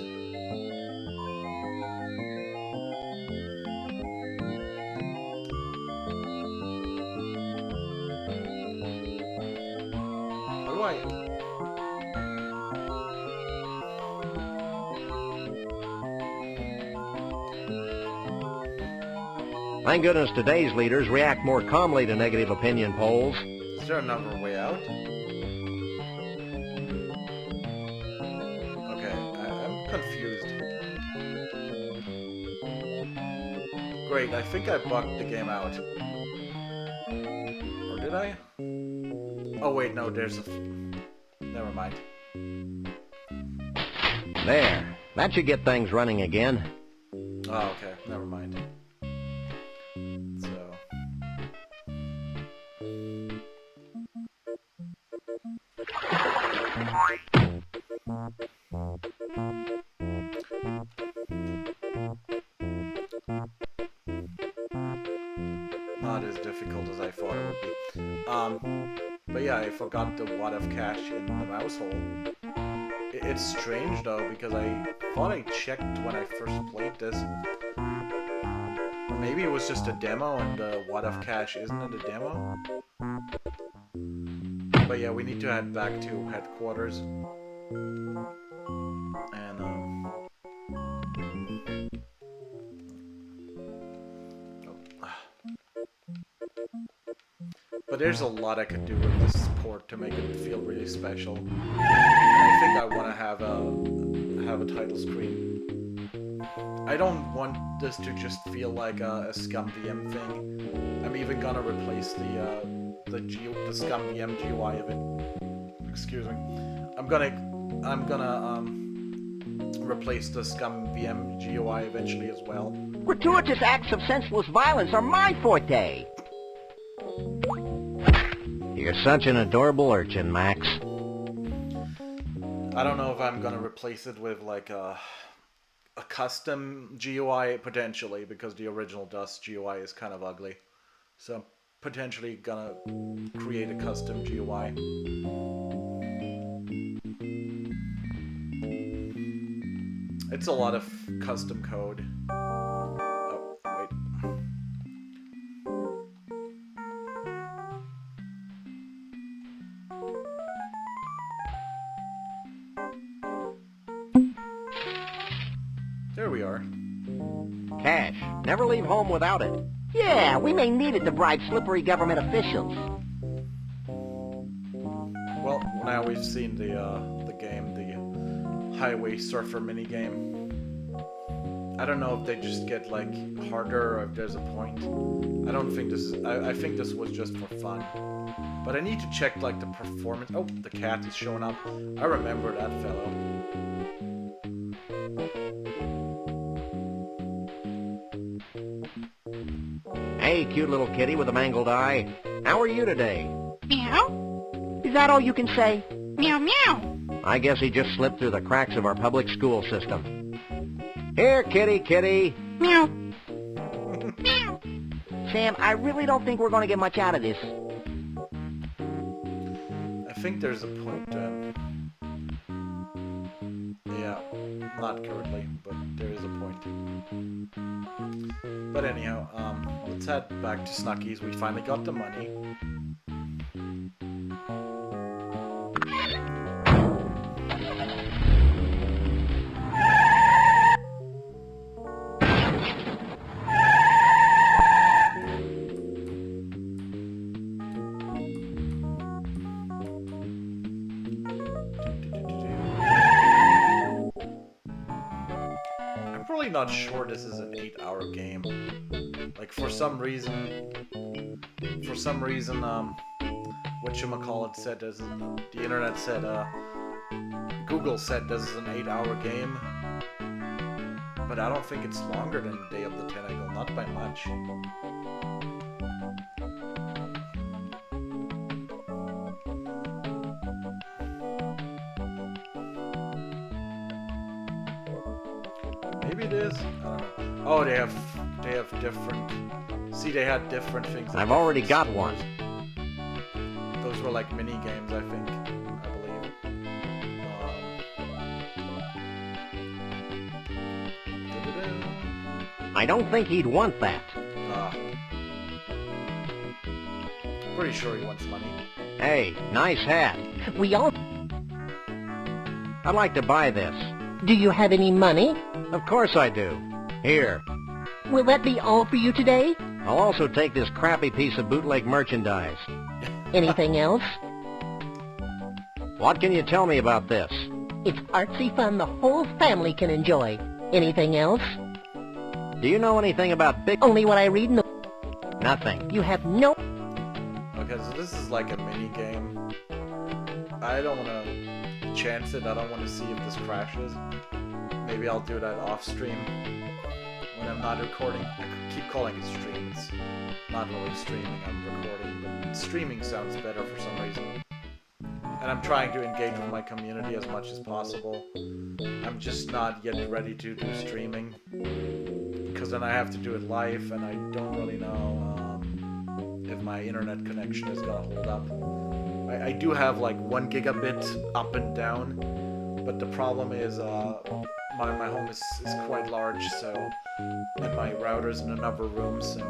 How do I... Thank goodness today's leaders react more calmly to negative opinion polls. Is there another way out? Okay, I'm confused. Great, I think I bugged the game out. Or did I? Oh wait, no, there's a... Never mind. There. That should get things running again. Oh, okay, never mind. So... Not as difficult as I thought it would be. But yeah, I forgot the wad of cash in the mouse hole. It's strange though, because I thought I checked when I first played this. Or maybe it was just a demo and the wad of cash isn't in the demo? But yeah, we need to head back to headquarters. And, but there's a lot I could do with this port to make it feel really special. I think I want to have a title screen. I don't want this to just feel like a Scum VM thing. I'm even gonna replace the Scum VM GUI of it. Excuse me. I'm gonna I'm gonna replace the Scum VM GUI eventually as well. Gratuitous acts of senseless violence are my forte. You're such an adorable urchin, Max. I don't know if I'm gonna replace it with like a custom GUI potentially, because the original Dust GUI is kind of ugly. So I'm potentially gonna create a custom GUI. It's a lot of custom code. Oh, wait. There we are. Cash. Never leave home without it. Yeah, we may need it to bribe slippery government officials. Well, now we've seen the game, the Highway Surfer minigame. I don't know if they just get like harder or if there's a point. I don't think this is. I think this was just for fun. But I need to check like the performance. Oh, the cat is showing up. I remember that fellow. Hey, cute little kitty with a mangled eye. How are you today? Meow? Is that all you can say? Meow meow. I guess he just slipped through the cracks of our public school system. Here, kitty, kitty. Meow. Meow. Sam, I really don't think we're going to get much out of this. I think there's a point then. Yeah, not currently, but there is a point. But anyhow, let's head back to Snucky's. We finally got the money. Not sure this is an 8-hour game. Like for some reason, whatchamacallit said this. The internet said, Google said this is an 8-hour game. But I don't think it's longer than Day of the Tentacle, not by much. Maybe it is. I don't know. Oh, they have different. See, they had different things. I've already got one. Those were like mini games, I think. I believe. I don't think he'd want that. Pretty sure he wants money. Hey, nice hat. We all... I'd like to buy this. Do you have any money? Of course I do. Here. Will that be all for you today? I'll also take this crappy piece of bootleg merchandise. Anything else? What can you tell me about this? It's artsy fun the whole family can enjoy. Anything else? Do you know anything about big... Only what I read in the... Nothing. You have no... Okay, so this is like a mini game. I don't want to chance it. I don't want to see if this crashes. Maybe I'll do that off stream when I'm not recording. I keep calling it stream. It's not really streaming, I'm recording, but streaming sounds better for some reason. And I'm trying to engage with my community as much as possible. I'm just not yet ready to do streaming, because then I have to do it live, and I don't really know if my internet connection is gonna hold up. I do have like 1 gigabit up and down, but the problem is my home is quite large, so, and my router's in another room, so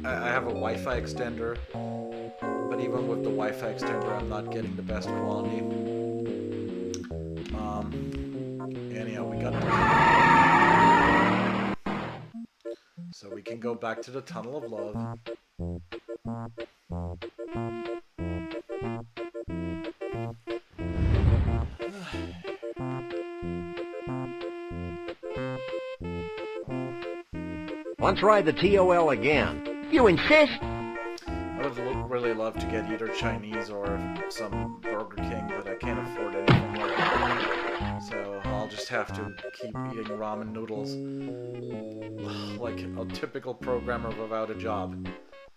I have a Wi-Fi extender, but even with the Wi-Fi extender I'm not getting the best quality. Anyhow, we got that. So we can go back to the Tunnel of Love. Let's ride the TOL again. You insist? I would really love to get either Chinese or some Burger King, but I can't afford anything like that. have to keep eating ramen noodles. Like a typical programmer without a job.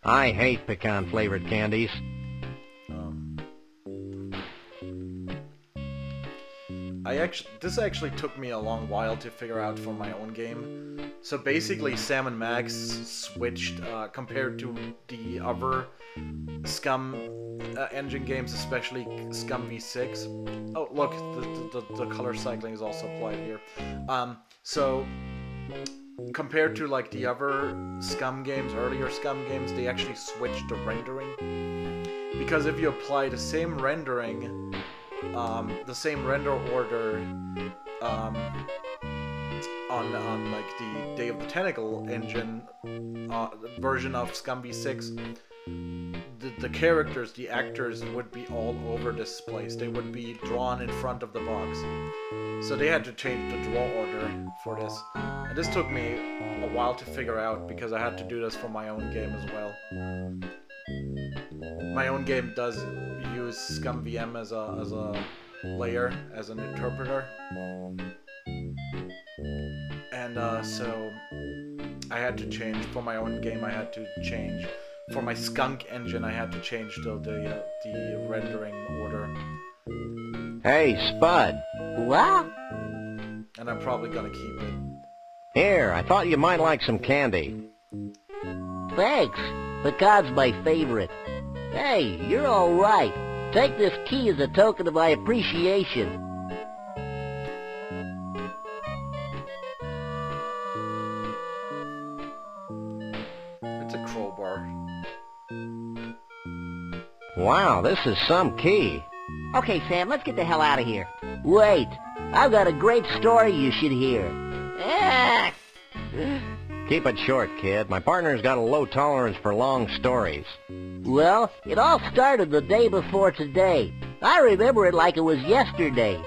I hate pecan-flavored candies. This actually took me a long while to figure out for my own game. So basically, Sam and Max switched compared to the other Scum engine games, especially Scum V6. Oh, look, the color cycling is also applied here. So compared to like the other Scum games, earlier Scum games, they actually switched the rendering. Because if you apply the same rendering, the same render order on like the Day of the Tentacle engine version of Scum V6, the characters, the actors would be all over this place. They would be drawn in front of the box. So they had to change the draw order for this. And this took me a while to figure out because I had to do this for my own game as well. My own game does use Scum VM as a layer, as an interpreter. And so I had to change for my own game. I had to change for my Skunk engine. I had to change the rendering order. Hey, Spud. What? And I'm probably gonna keep it. Here, I thought you might like some candy. Thanks. Pecan's my favorite. Hey, you're all right. Take this key as a token of my appreciation. It's a crowbar. Wow, this is some key. Okay, Sam, let's get the hell out of here. Wait, I've got a great story you should hear. Ah! Keep it short, kid. My partner's got a low tolerance for long stories. Well, it all started the day before today. I remember it like it was yesterday.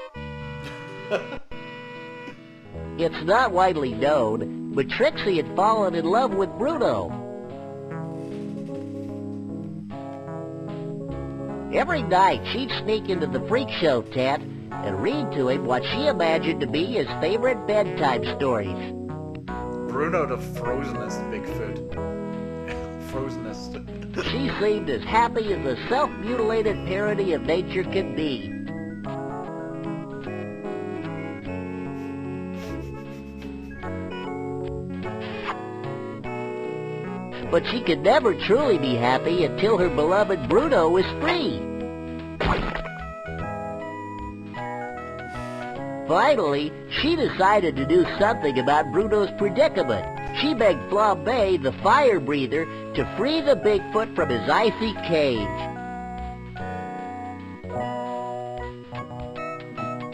It's not widely known, but Trixie had fallen in love with Bruno. Every night, she'd sneak into the freak show tent and read to him what she imagined to be his favorite bedtime stories. Bruno the Frozenest Bigfoot. Frozenest. She seemed as happy as a self-mutilated parody of nature could be. But she could never truly be happy until her beloved Bruno was free. Finally, she decided to do something about Bruno's predicament. She begged Flambe, the fire breather, to free the Bigfoot from his icy cage.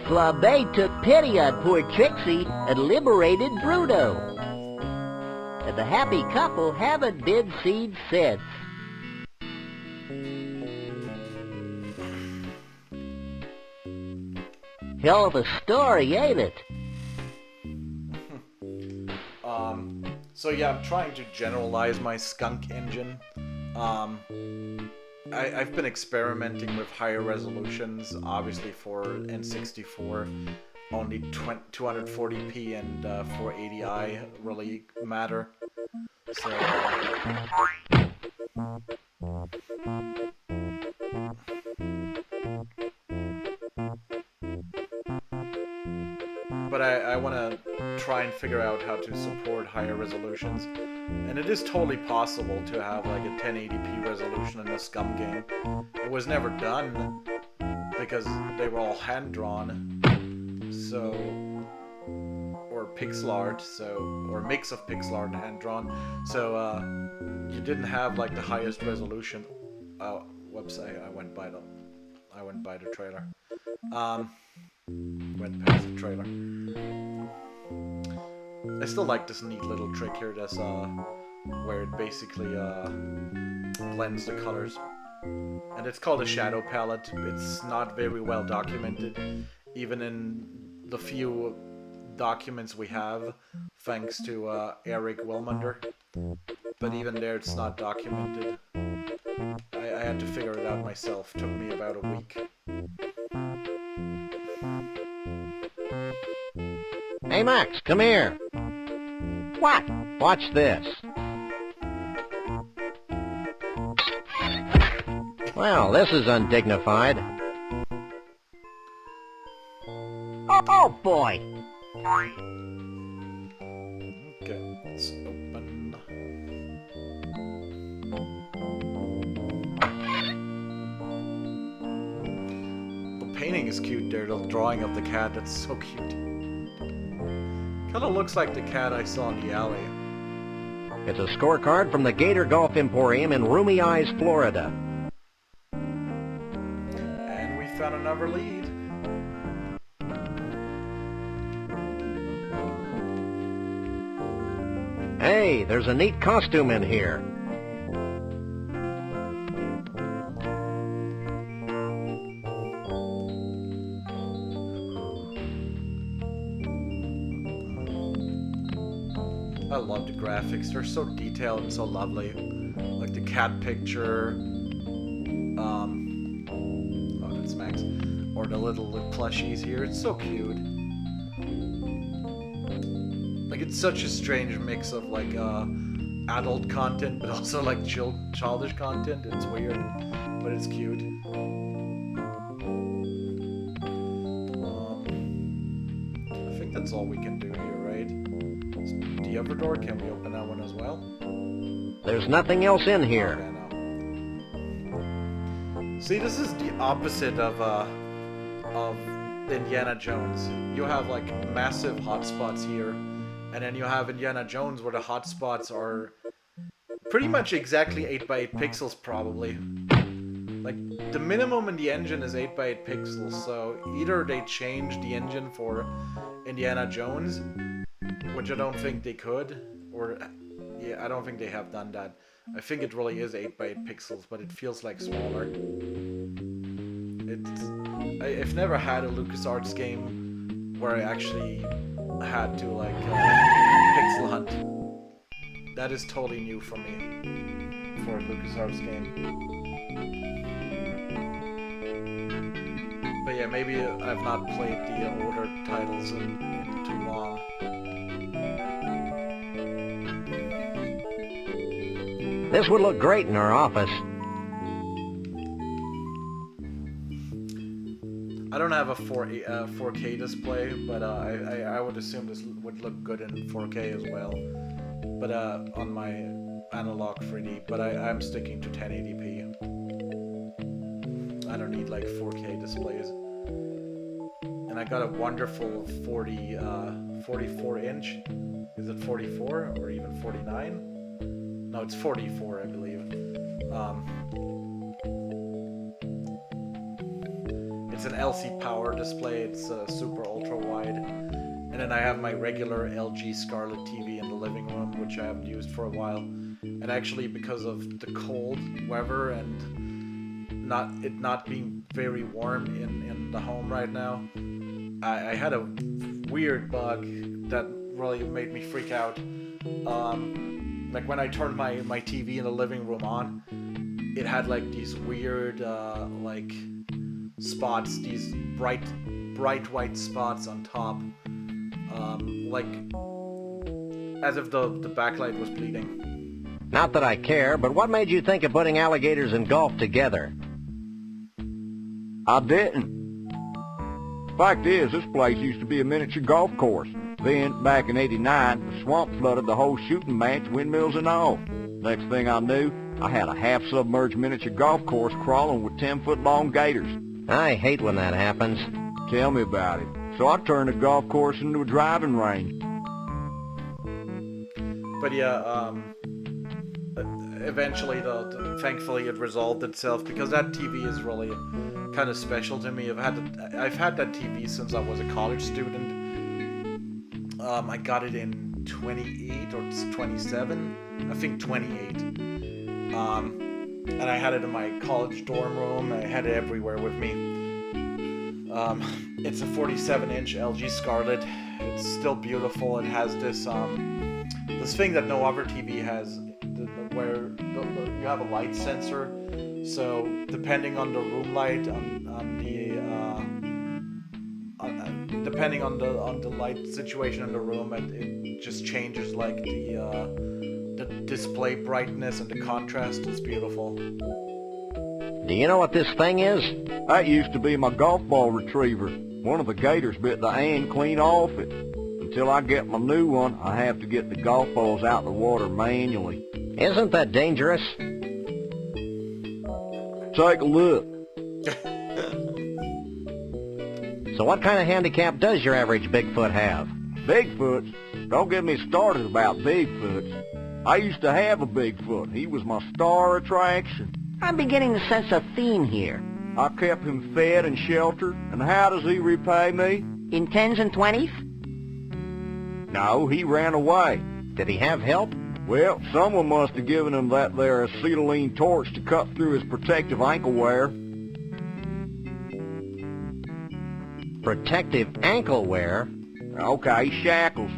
Flambe took pity on poor Trixie and liberated Bruno. And the happy couple haven't been seen since. Hell of a story, ain't it? So yeah, I'm trying to generalize my Skunk engine. I've been experimenting with higher resolutions, obviously for N64. Only 240p and 480i really matter. So, but I want to try and figure out how to support higher resolutions. And it is totally possible to have like a 1080p resolution in a Scum game. It was never done because they were all hand-drawn. So, or pixel art, so, or mix of pixel art and hand-drawn. So, you didn't have like the highest resolution. Oh, whoops! I went by the trailer. Went past the trailer. I still like this neat little trick here. That's where it basically blends the colors, and it's called a shadow palette. It's not very well documented, even in the few documents we have, thanks to Eric Wilmunder. But even there, it's not documented. I had to figure it out myself. Took me about a week. Hey, Max, come here. What? Watch this. Well, this is undignified. Oh boy. Okay, let's open. The painting is cute there, the drawing of the cat, that's so cute. Kinda looks like the cat I saw in the alley. It's a scorecard from the Gator Golf Emporium in Roomy Eyes, Florida. And we found another lead. Hey, there's a neat costume in here. I love the graphics, they're so detailed and so lovely. Like the cat picture, oh, that's Max, or the little plushies here, it's so cute. Like, it's such a strange mix of, like, adult content, but also, like, childish content. It's weird, but it's cute. I think that's all we can do here, right? The other door, can we open that one as well? There's nothing else in here. Okay, no. See, this is the opposite of Indiana Jones. You have, like, massive hotspots here. And then you have Indiana Jones where the hotspots are pretty much exactly 8x8 pixels probably. Like, the minimum in the engine is 8x8 pixels, so either they change the engine for Indiana Jones, which I don't think they could, or, yeah, I don't think they have done that. I think it really is 8x8 pixels, but it feels like smaller. I've never had a LucasArts game where I actually had to, like, pixel hunt. That is totally new for me, for a LucasArts game. But yeah, maybe I've not played the older titles in too long. This would look great in our office. I don't have a 4K display, but I would assume this would look good in 4K as well. But on my analog 3D, but I'm sticking to 1080p. I don't need like 4K displays. And I got a wonderful 44 inch. Is it 44 or even 49? No, it's 44, I believe. It's an LC power display, it's super ultra wide. And then I have my regular LG Scarlett TV in the living room, which I haven't used for a while. And actually, because of the cold weather and not being very warm in the home right now, I had a weird bug that really made me freak out. Like when I turned my TV in the living room on, it had like these weird like spots, these bright white spots on top, like as if the backlight was bleeding. Not that I care, but what made you think of putting alligators and golf together? I didn't. Fact is, this place used to be a miniature golf course. Then, back in '89, the swamp flooded the whole shooting match, windmills and all. Next thing I knew, I had a half-submerged miniature golf course crawling with 10-foot-long gators. I hate when that happens. Tell me about it. So I turned the golf course into a driving range. But yeah, eventually, thankfully, it resolved itself because that TV is really kind of special to me. I've had that TV since I was a college student. I got it in 28 or 27, I think 28. And I had it in my college dorm room. I had it everywhere with me. It's a 47-inch LG Scarlett. It's still beautiful. It has this this thing that no other TV has, where you have a light sensor. So depending on the room light, on depending on the light situation in the room, it just changes like the display brightness and the contrast. It's beautiful. Do you know what this thing is? That used to be my golf ball retriever. One of the gators bit the hand clean off it. Until I get my new one, I have to get the golf balls out of the water manually. Isn't that dangerous? Take a look. So what kind of handicap does your average Bigfoot have? Bigfoots? Don't get me started about Bigfoots. I used to have a Bigfoot. He was my star attraction. I'm beginning to sense a theme here. I kept him fed and sheltered, and how does he repay me? In 10s and 20s? No, he ran away. Did he have help? Well, someone must have given him that there acetylene torch to cut through his protective ankle wear. Protective ankle wear? Okay, shackles.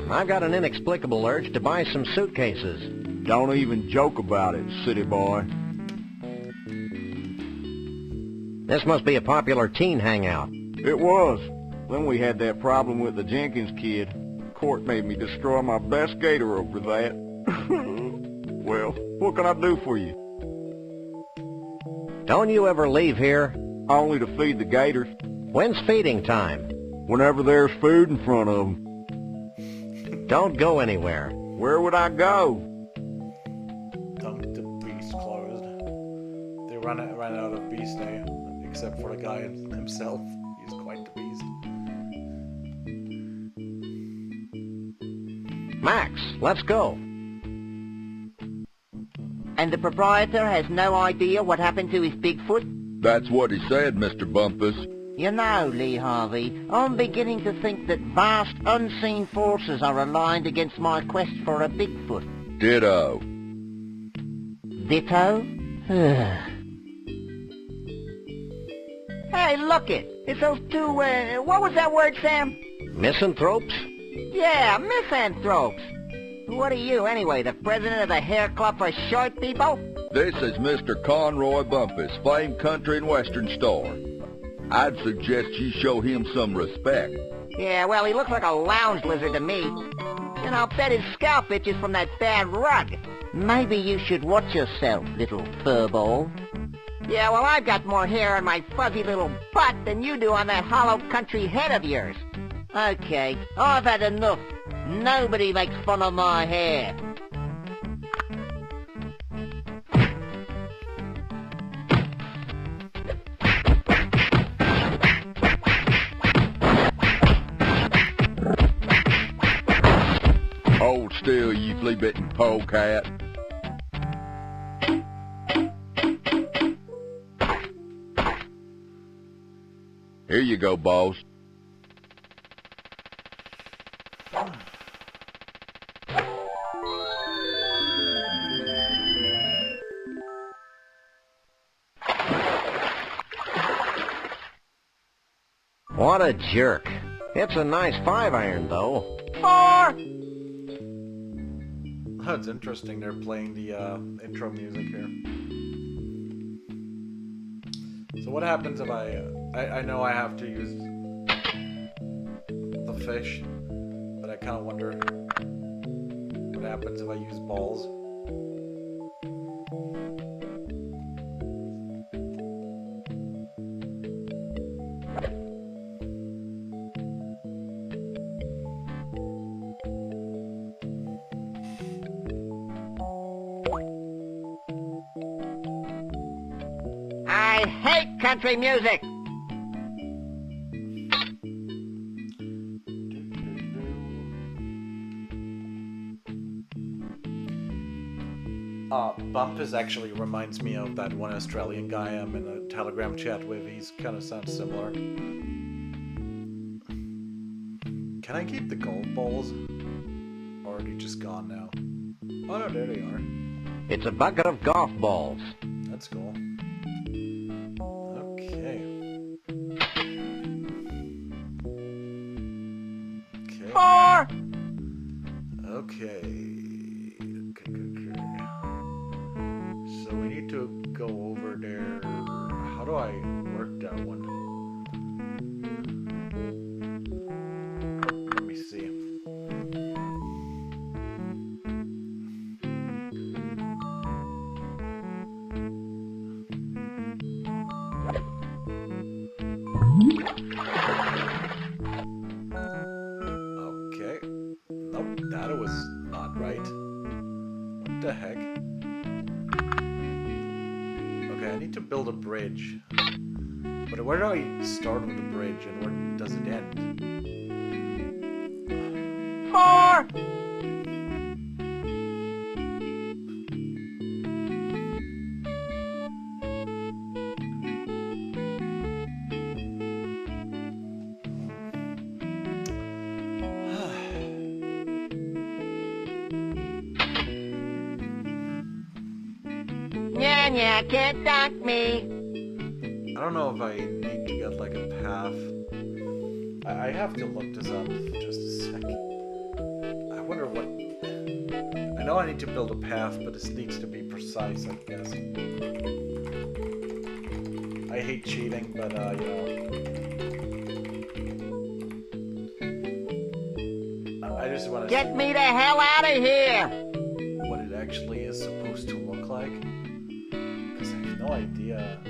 I've got an inexplicable urge to buy some suitcases. Don't even joke about it, city boy. This must be a popular teen hangout. It was. Then we had that problem with the Jenkins kid. Court made me destroy my best gator over that. Well, what can I do for you? Don't you ever leave here? Only to feed the gators. When's feeding time? Whenever there's food in front of them. Don't go anywhere. Where would I go? The beast closed. They ran out of beast now, except for the guy himself. He's quite the beast. Max, let's go. And the proprietor has no idea what happened to his Bigfoot? That's what he said, Mr. Bumpus. You know, Lee Harvey, I'm beginning to think that vast unseen forces are aligned against my quest for a Bigfoot. Ditto. Ditto? Hey, look it! It's those two, what was that word, Sam? Misanthropes? Yeah, misanthropes. What are you, anyway, the president of the Hair Club for Short People? This is Mr. Conroy Bumpus, famed country and western star. I'd suggest you show him some respect. Yeah, well, he looks like a lounge lizard to me. And I'll bet his scalp itches from that bad rug. Maybe you should watch yourself, little furball. Yeah, well, I've got more hair on my fuzzy little butt than you do on that hollow country head of yours. Okay, I've had enough. Nobody makes fun of my hair. Hold still, you flea-bitten polecat. Here you go, boss. What a jerk. It's a nice 5-iron, though. 4! Oh, it's interesting they're playing the intro music here. So what happens if I know I have to use the fish, but I kind of wonder what happens if I use balls. I hate country music! Bumpus actually reminds me of that one Australian guy I'm in a Telegram chat with. He's kind of sounds similar. Can I keep the golf balls? Or are they just gone now? Oh no, there they are. It's a bucket of golf balls. That's cool. Okay. Okay. 4! Okay. Okay. So we need to go over there. How do I work that one? Let me see. Okay. Nope, that was not right. What the heck? Okay, I need to build a bridge. But where do I start with the bridge and where does it end? 4! Yeah, can't dock me. I don't know if I need to get like a path. I have to look this up just a sec. I wonder what... I know I need to build a path, but this needs to be precise, I guess. I hate cheating, but you know. I just want to Get me the hell out of here! what it actually is supposed to look like. Because I have no idea.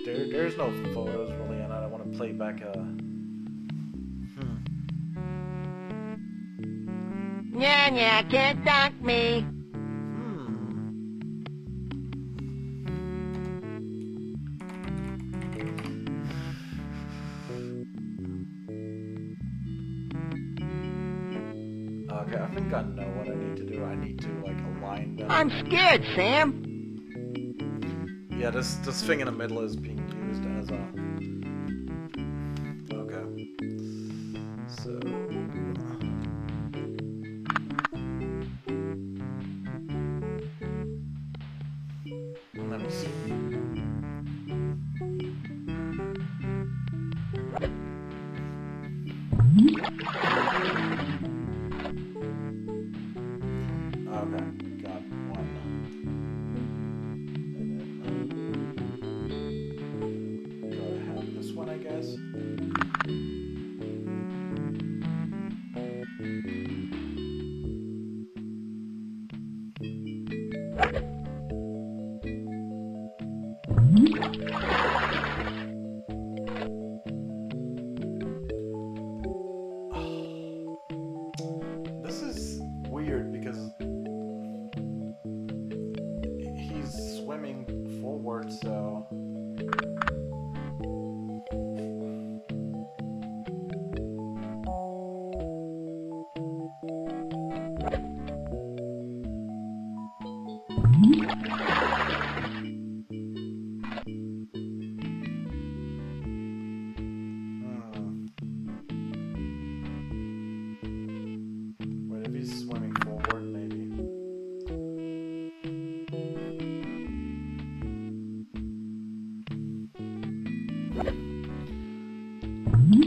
There's no photos really, and I don't want to play back a... Yeah, can't dock me. Okay, I think I know what I need to do. I need to, like, align them. I'm scared, Sam. Yeah, this thing in the middle is being used as a... Okay. So... Let me see. Okay, got one. And then gotta have this one, I guess. This is weird because he's swimming forward, so... Wait, if he's swimming forward, maybe.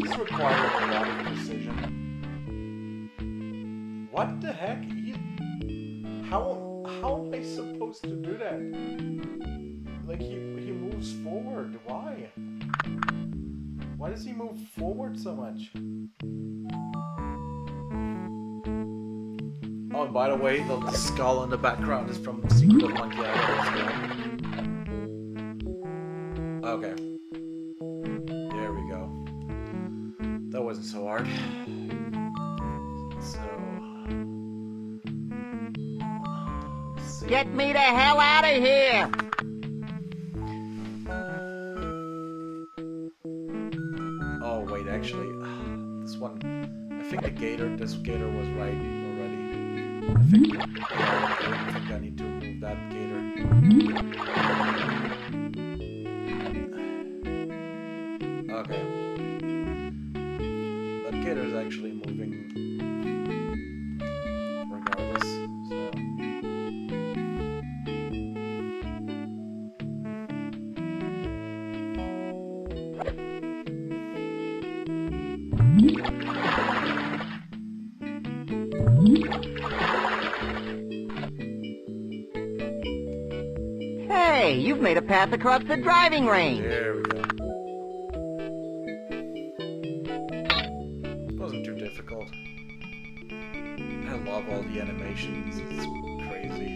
This requires a lot of precision. What the heck? How am I supposed to do that? Like he moves forward. Why? Why does he move forward so much? Oh, and by the way, the skull in the background is from Secret of Monkey Island. Okay. There we go. That wasn't so hard. So... let's see. Get me the hell out of here! Oh, wait, actually, this one... I think this gator was right already. I think I need to move that gator. Okay. That alligator is actually moving regardless. So. Hey, you've made a path across the driving range. There we go. Wasn't too difficult. I love all the animations. It's crazy.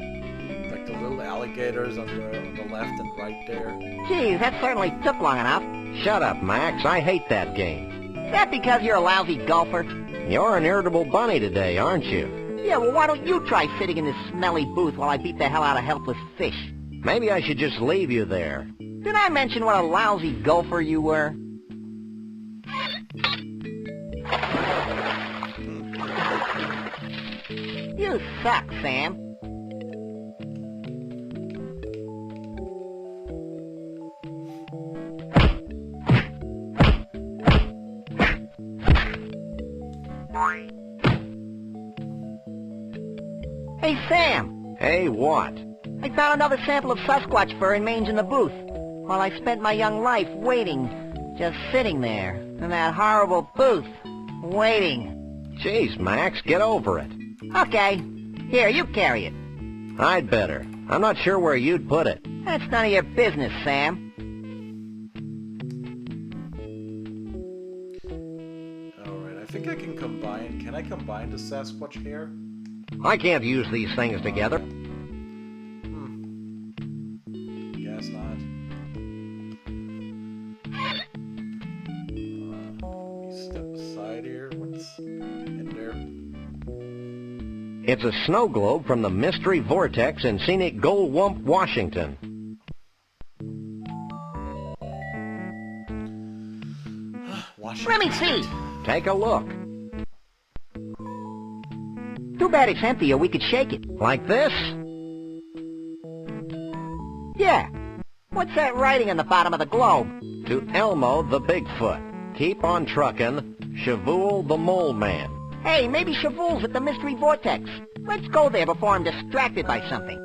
Like the little alligators on the left and right there. Geez, that certainly took long enough. Shut up, Max. I hate that game. Is that because you're a lousy golfer? You're an irritable bunny today, aren't you? Yeah, well, why don't you try sitting in this smelly booth while I beat the hell out of helpless fish? Maybe I should just leave you there. Did I mention what a lousy golfer you were? You suck, Sam. Hey, Sam. Hey, what? I found another sample of Sasquatch fur and mange in the booth, while I spent my young life waiting, just sitting there, in that horrible booth, waiting. Jeez, Max, get over it. Okay, here, you carry it. I'd better. I'm not sure where you'd put it. That's none of your business, Sam. Alright, I think I can combine... Can I combine the Sasquatch hair? I can't use these things together. Guess not. Let me step aside here. What's in there? It's a snow globe from the Mystery Vortex in scenic Goldwump, Washington. Washington. Let me see. Take a look. Too bad it's empty or we could shake it. Like this? Yeah. What's that writing on the bottom of the globe? To Elmo the Bigfoot. Keep on truckin'. Shavul the Mole Man. Hey, maybe Shavul's at the Mystery Vortex. Let's go there before I'm distracted by something.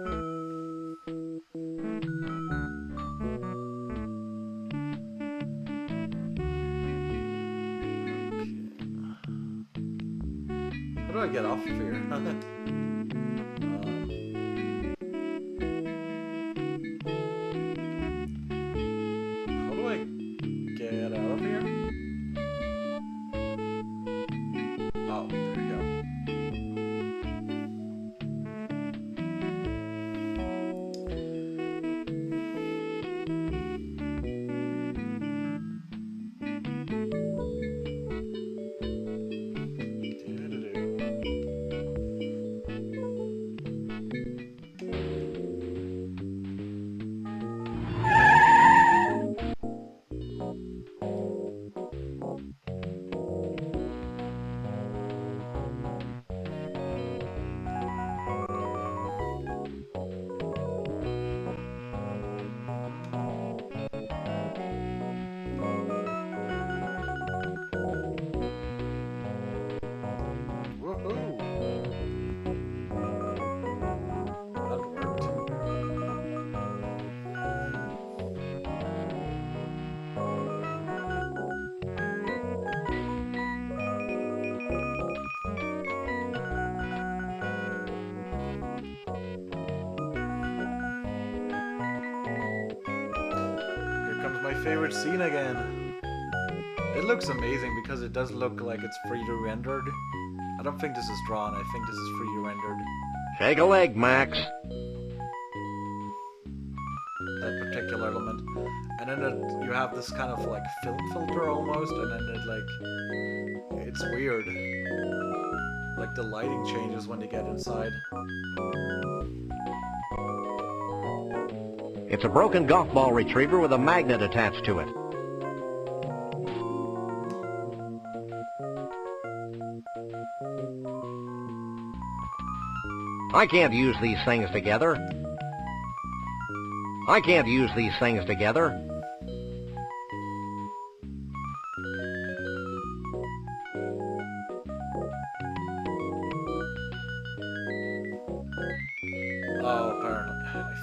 How do I get off of here? How do I get out of here? Oh, there we go. Favorite scene again. It looks amazing because it does look like it's 3D rendered. I don't think this is drawn, I think this is 3D rendered. Shake a leg, Max. That particular element. And then you have this kind of like film filter almost, and then it's weird. Like the lighting changes when they get inside. It's a broken golf ball retriever with a magnet attached to it. I can't use these things together. I can't use these things together.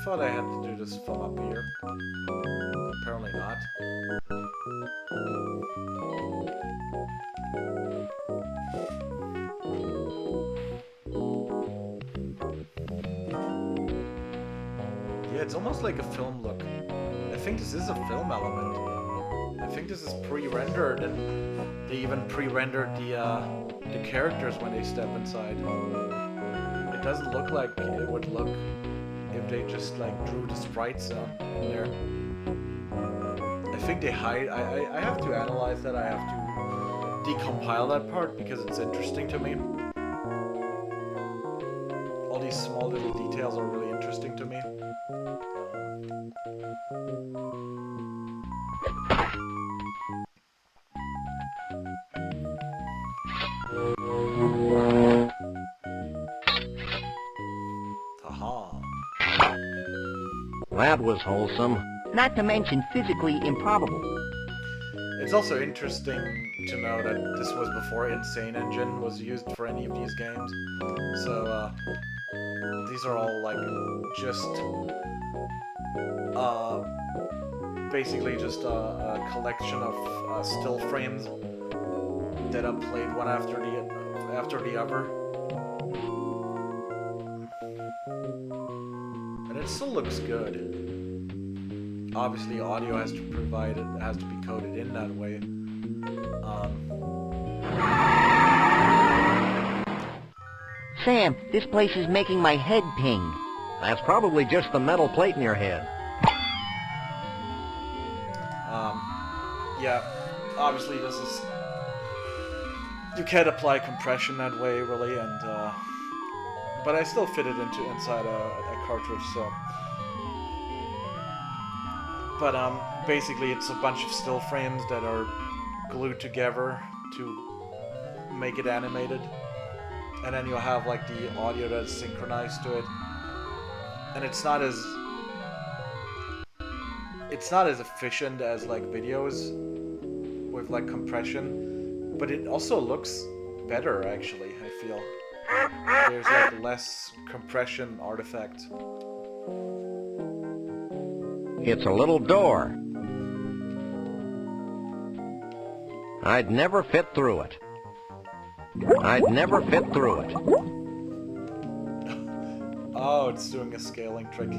thought I had to do this from up here. Apparently not. Yeah, it's almost like a film look. I think this is a film element. I think this is pre-rendered, and they even pre-rendered the characters when they step inside. It doesn't look like it would look if they just like drew the sprites in there. I think they hide. I have to analyze that. I have to decompile that part because it's interesting to me. All these small little details are really interesting to me. That was wholesome. Not to mention physically improbable. It's also interesting to know that this was before Insane Engine was used for any of these games. So, these are all, like, just, basically just a collection of still frames that are played one after the other. And it still looks good. Obviously, audio has to provide it, has to be coded in that way. Sam, this place is making my head ping. That's probably just the metal plate in your head. Yeah, obviously this is... You can't apply compression that way, really, and, but I still fit it inside a cartridge, so... But, basically it's a bunch of still frames that are glued together to make it animated. And then you'll have, like, the audio that's synchronized to it. And it's not as efficient as, like, videos with, like, compression. But it also looks better, actually, I feel. There's, like, less compression artifact. It's a little door. I'd never fit through it. I'd never fit through it. Oh, it's doing a scaling trick.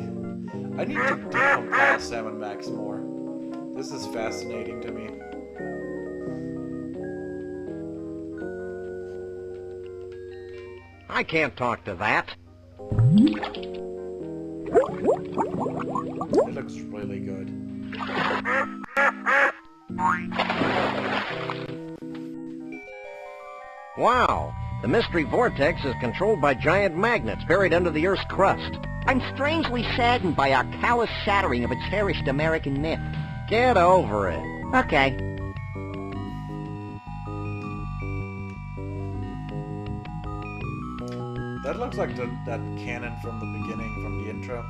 I need to decompile Sam & Max more. This is fascinating to me. I can't talk to that. It looks really good. Wow! The mystery vortex is controlled by giant magnets buried under the Earth's crust. I'm strangely saddened by our callous shattering of a cherished American myth. Get over it. Okay. That looks like that cannon from the beginning, from the intro.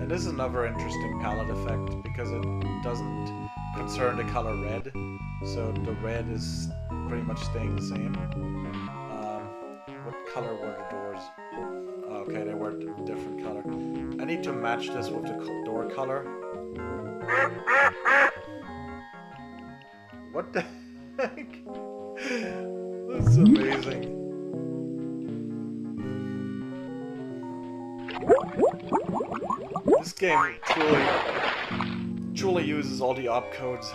And this is another interesting palette effect because it doesn't concern the color red, so the red is pretty much staying the same. What color were the doors? Oh, okay, they were a different color. I need to match this with the door color. What the heck? That's amazing. This game truly uses all the opcodes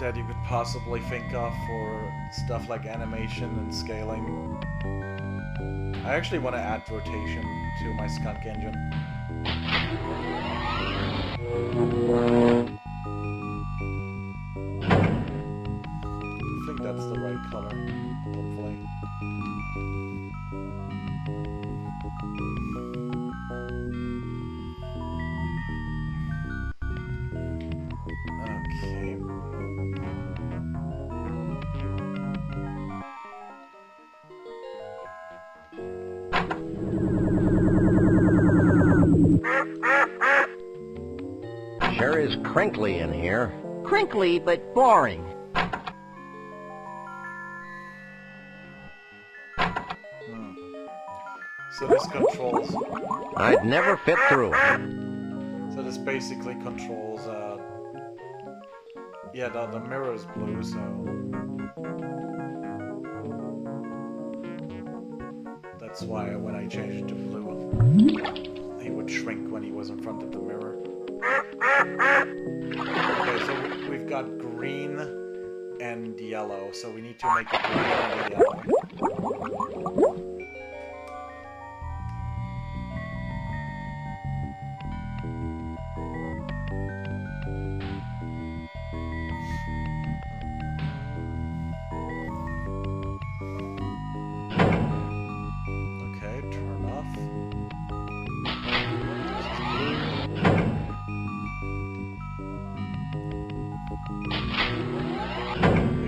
that you could possibly think of for stuff like animation and scaling. I actually want to add rotation to my skunk engine. I think that's the right color, hopefully. Okay. Sure is crinkly in here. Crinkly, but boring. So this controls... I'd never fit through it. So this basically controls, yeah, the mirror is blue, so... That's why when I changed it to blue, he would shrink when he was in front of the mirror. Okay, so we've got green and yellow, so we need to make it green and yellow.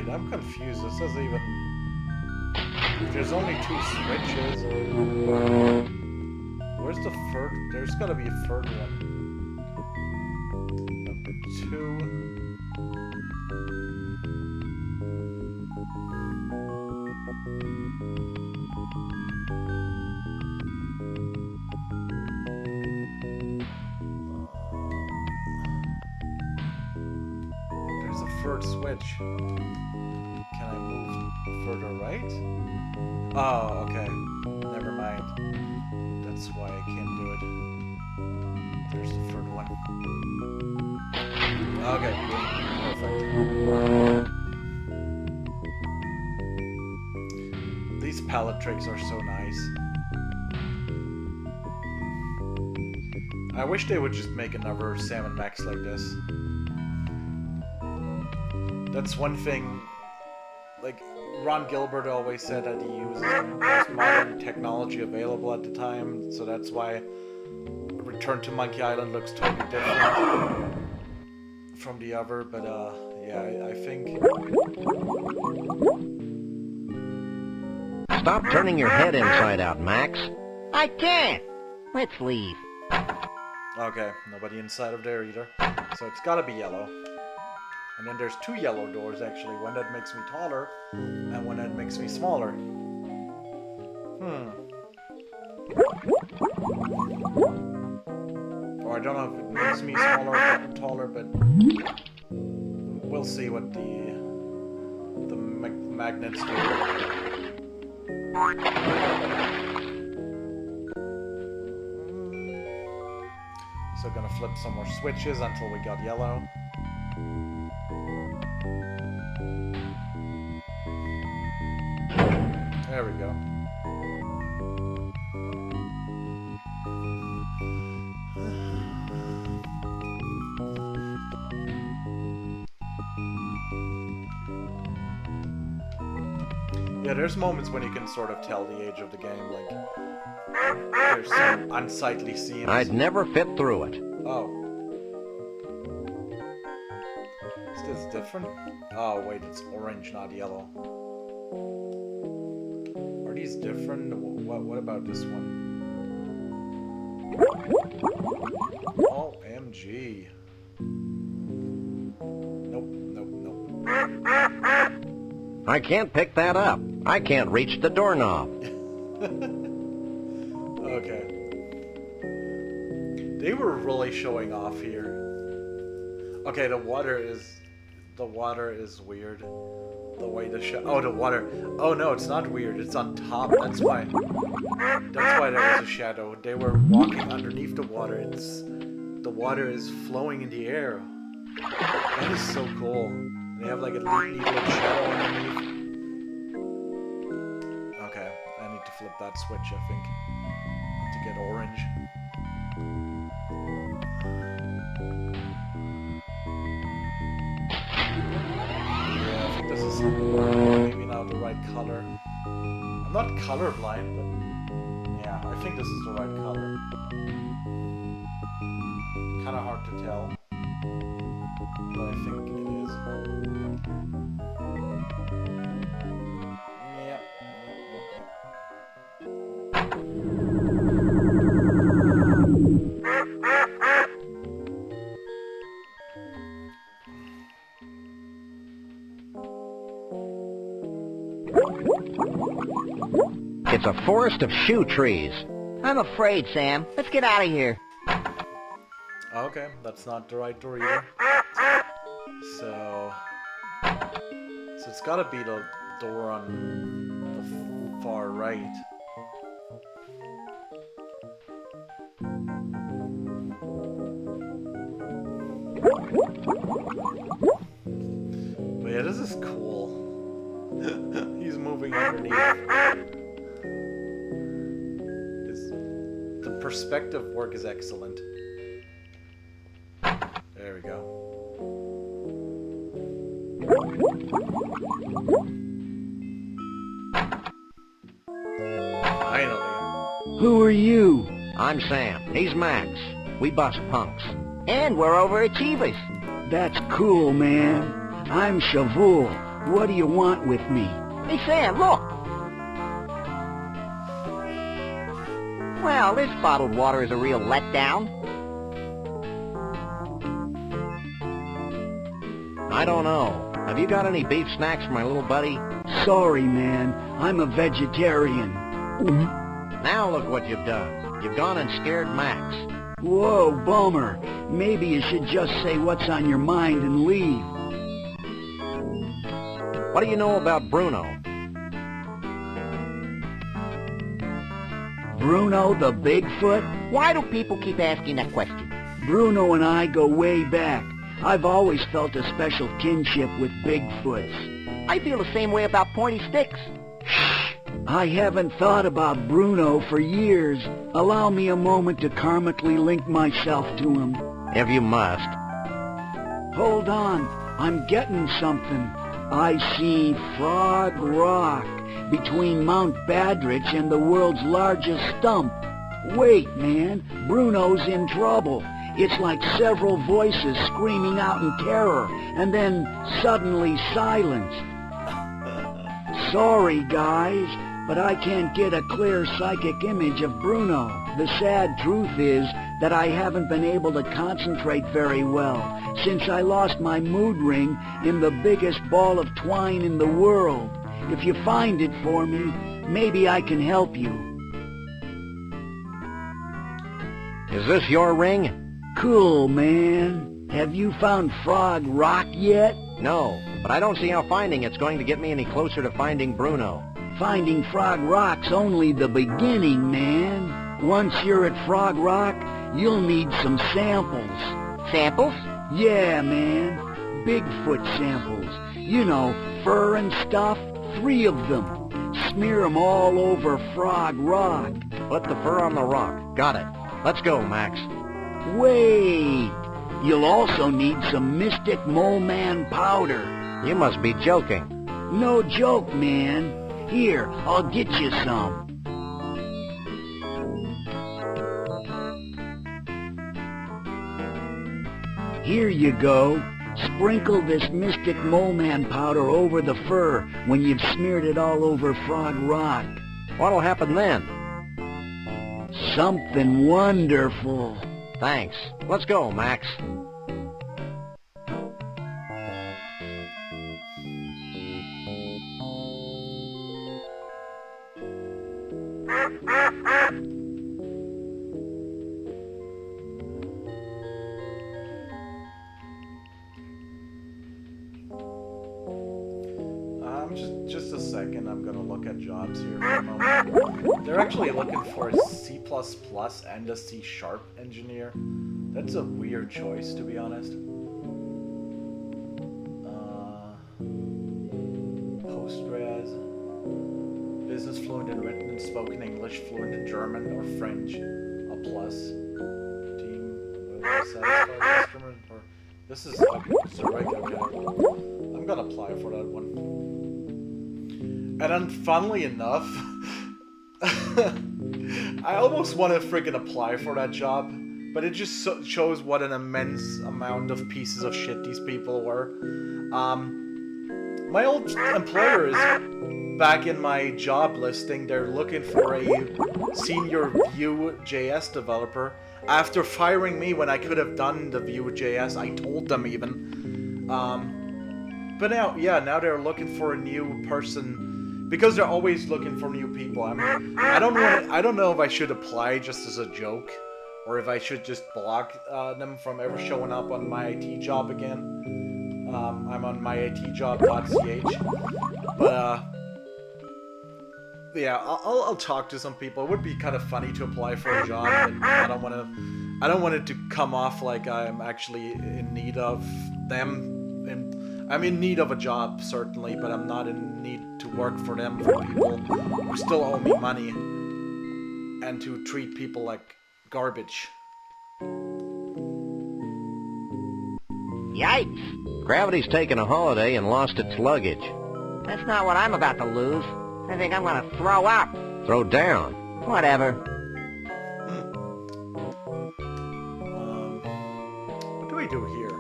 I'm confused. This doesn't even... If there's only 2 switches... Where's the third? There's gotta be a third one. Number 2... There's a third switch. Can I move further right? Oh, okay. Never mind. That's why I can't do it. There's the third one. Okay, perfect. These palette tricks are so nice. I wish they would just make another Sam & Max like this. That's one thing... Like, Ron Gilbert always said that he uses the most modern technology available at the time, so that's why Return to Monkey Island looks totally different from the other, but yeah, I think... Stop turning your head inside out, Max. I can't. Let's leave. Okay, nobody inside of there either, so it's gotta be yellow. And then there's 2 yellow doors, actually. One that makes me taller, and one that makes me smaller. Or I don't know if it makes me smaller or taller, but... We'll see what the magnets do. So gonna flip some more switches until we got yellow. There we go. Yeah, there's moments when you can sort of tell the age of the game, like there's some unsightly scenes. I'd never fit through it. Oh. Is this different? Oh wait, it's orange, not yellow. Are these different? What about this one? OMG. Nope, nope, nope. I can't pick that up. I can't reach the doorknob. Okay. They were really showing off here. Okay, the water is weird. The way the the water. Oh no, it's not weird. It's on top. That's why there was a shadow. They were walking underneath the water. The water is flowing in the air. That is so cool. They have like a neat little shadow underneath. Okay, I need to flip that switch, I think, to get orange. Yeah, I think this is maybe not the right color. I'm not colorblind, but yeah, I think this is the right color. Kinda hard to tell. But I think it is. Yep. It's a forest of shoe trees. I'm afraid, Sam. Let's get out of here. Okay, that's not the right door either. So it's gotta be the door on the far right. But yeah, this is cool. He's moving underneath. The perspective work is excellent. There we go. Finally. Who are you? I'm Sam. He's Max. We bust punks. And we're overachievers. That's cool, man. I'm Shavul. What do you want with me? Hey, Sam, look. Well, this bottled water is a real letdown. I don't know. Have you got any beef snacks for my little buddy? Sorry, man. I'm a vegetarian. Now look what you've done. You've gone and scared Max. Whoa, bummer. Maybe you should just say what's on your mind and leave. What do you know about Bruno? Bruno the Bigfoot? Why do people keep asking that question? Bruno and I go way back. I've always felt a special kinship with Bigfoots. I feel the same way about pointy sticks. I haven't thought about Bruno for years. Allow me a moment to karmically link myself to him. If you must. Hold on, I'm getting something. I see Frog Rock between Mount Badrich and the world's largest stump. Wait, man, Bruno's in trouble. It's like several voices screaming out in terror, and then suddenly silence. Sorry, guys, but I can't get a clear psychic image of Bruno. The sad truth is that I haven't been able to concentrate very well since I lost my mood ring in the biggest ball of twine in the world. If you find it for me, maybe I can help you. Is this your ring? Cool, man. Have you found Frog Rock yet? No, but I don't see how finding it's going to get me any closer to finding Bruno. Finding Frog Rock's only the beginning, man. Once you're at Frog Rock, you'll need some samples. Samples? Yeah, man. Bigfoot samples. You know, fur and stuff. 3 of them. Smear 'em all over Frog Rock. Put the fur on the rock. Got it. Let's go, Max. Wait! You'll also need some Mystic Mole Man powder. You must be joking. No joke, man. Here, I'll get you some. Here you go. Sprinkle this Mystic Mole Man powder over the fur when you've smeared it all over Frog Rock. What'll happen then? Something wonderful. Thanks. Let's go, Max. Just a second, I'm gonna look at jobs here for a moment. They're actually looking for a C++ and a C# engineer. That's a weird choice, to be honest. Postgres. Business fluent in written and spoken English, fluent in German or French, a plus. Team satisfied customer, or this is okay. I'm gonna apply for that one. And then, funnily enough, I almost want to freaking apply for that job, but it just shows what an immense amount of pieces of shit these people were. My old employer is back in my job listing. They're looking for a senior Vue.js developer. After firing me when I could have done the Vue.js, I told them even. But now, yeah, now they're looking for a new person because they're always looking for new people. I don't know if I should apply just as a joke, or if I should just block them from ever showing up on my IT job again. I'm on myitjob.ch, but yeah, I'll talk to some people. It would be kind of funny to apply for a job, and I don't want it to come off like I'm actually in need of them. I'm in need of a job, certainly, but I'm not in need to work for them, for people who still owe me money, and to treat people like garbage. Yikes! Gravity's taken a holiday and lost its luggage. That's not what I'm about to lose. I think I'm gonna throw up. Throw down. Whatever. What do we do here?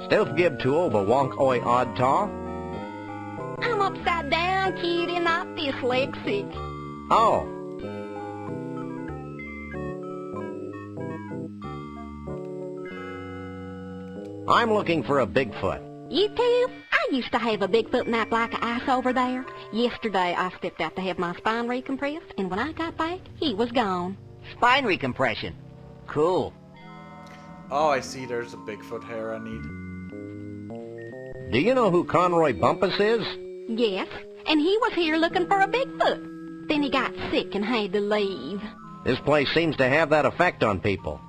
Still give to over wonk oi odd taw. I'm upside down, cutie, not dyslexic. Oh. I'm looking for a Bigfoot. You too? I used to have a Bigfoot in that block of ice over there. Yesterday, I stepped out to have my spine recompressed, and when I got back, he was gone. Spine recompression. Cool. Oh, I see. There's a Bigfoot hair I need. Do you know who Conroy Bumpus is? Yes, and he was here looking for a Bigfoot. Then he got sick and had to leave. This place seems to have that effect on people.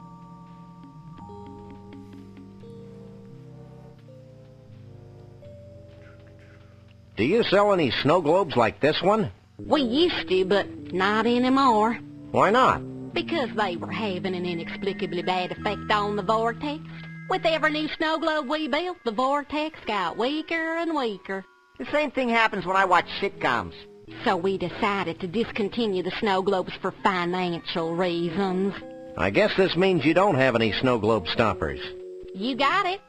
Do you sell any snow globes like this one? We used to, but not anymore. Why not? Because they were having an inexplicably bad effect on the vortex. With every new snow globe we built, the vortex got weaker and weaker. The same thing happens when I watch sitcoms. So we decided to discontinue the snow globes for financial reasons. I guess this means you don't have any snow globe stoppers. You got it.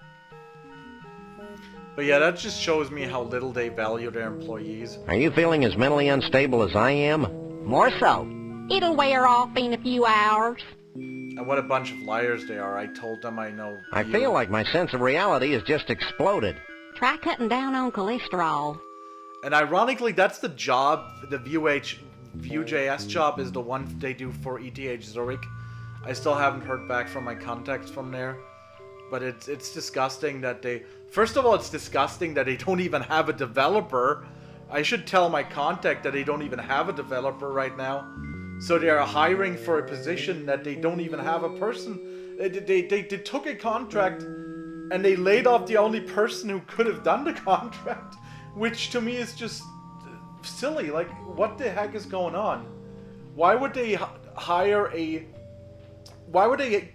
But yeah, that just shows me how little they value their employees. Are you feeling as mentally unstable as I am? More so. It'll wear off in a few hours. And what a bunch of liars they are. I told them I know. I feel like my sense of reality has just exploded. Try cutting down on cholesterol. And ironically, that's the job, the Vue.js job is the one they do for ETH Zurich. I still haven't heard back from my contacts from there. But it's disgusting that they... First of all, it's disgusting that they don't even have a developer. I should tell my contact that they don't even have a developer right now. So they are hiring for a position that they don't even have a person. They took a contract and they laid off the only person who could have done the contract. Which to me is just silly. Like, what the heck is going on? Why would they hire a... Why would they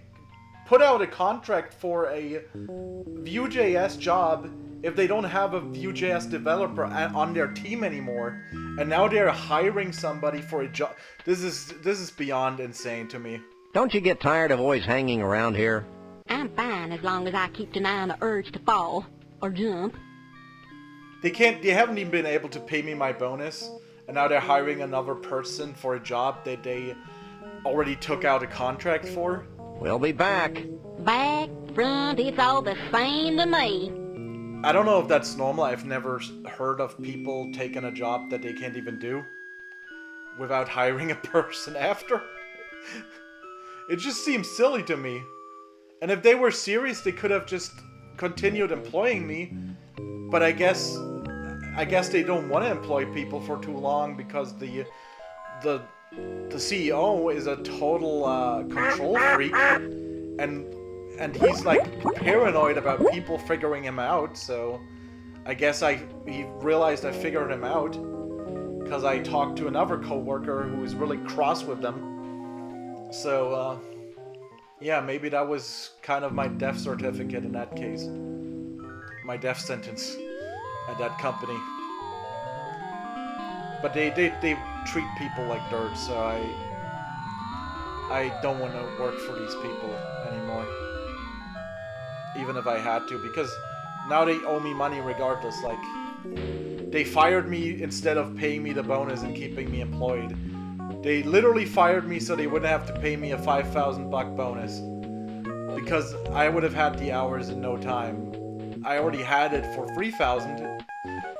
put out a contract for a Vue.js job if they don't have a Vue.js developer on their team anymore? And now they're hiring somebody for a job. This is beyond insane to me. Don't you get tired of always hanging around here? I'm fine as long as I keep denying the urge to fall or jump. They haven't even been able to pay me my bonus, and now they're hiring another person for a job that they already took out a contract for. We'll be back. Back, front, it's all the same to me. I don't know if that's normal. I've never heard of people taking a job that they can't even do without hiring a person after. It just seems silly to me. And if they were serious, they could have just continued employing me. But I guess they don't want to employ people for too long because the CEO is a total control freak, and he's like paranoid about people figuring him out. So I guess he realized I figured him out because I talked to another coworker who was really cross with them. So yeah, maybe that was kind of my death certificate in that case. My death sentence at that company. But they treat people like dirt, so I don't want to work for these people anymore. Even if I had to, because now they owe me money regardless. Like, they fired me instead of paying me the bonus and keeping me employed. They literally fired me so they wouldn't have to pay me a 5,000 buck bonus. Because I would have had the hours in no time. I already had it for 3,000.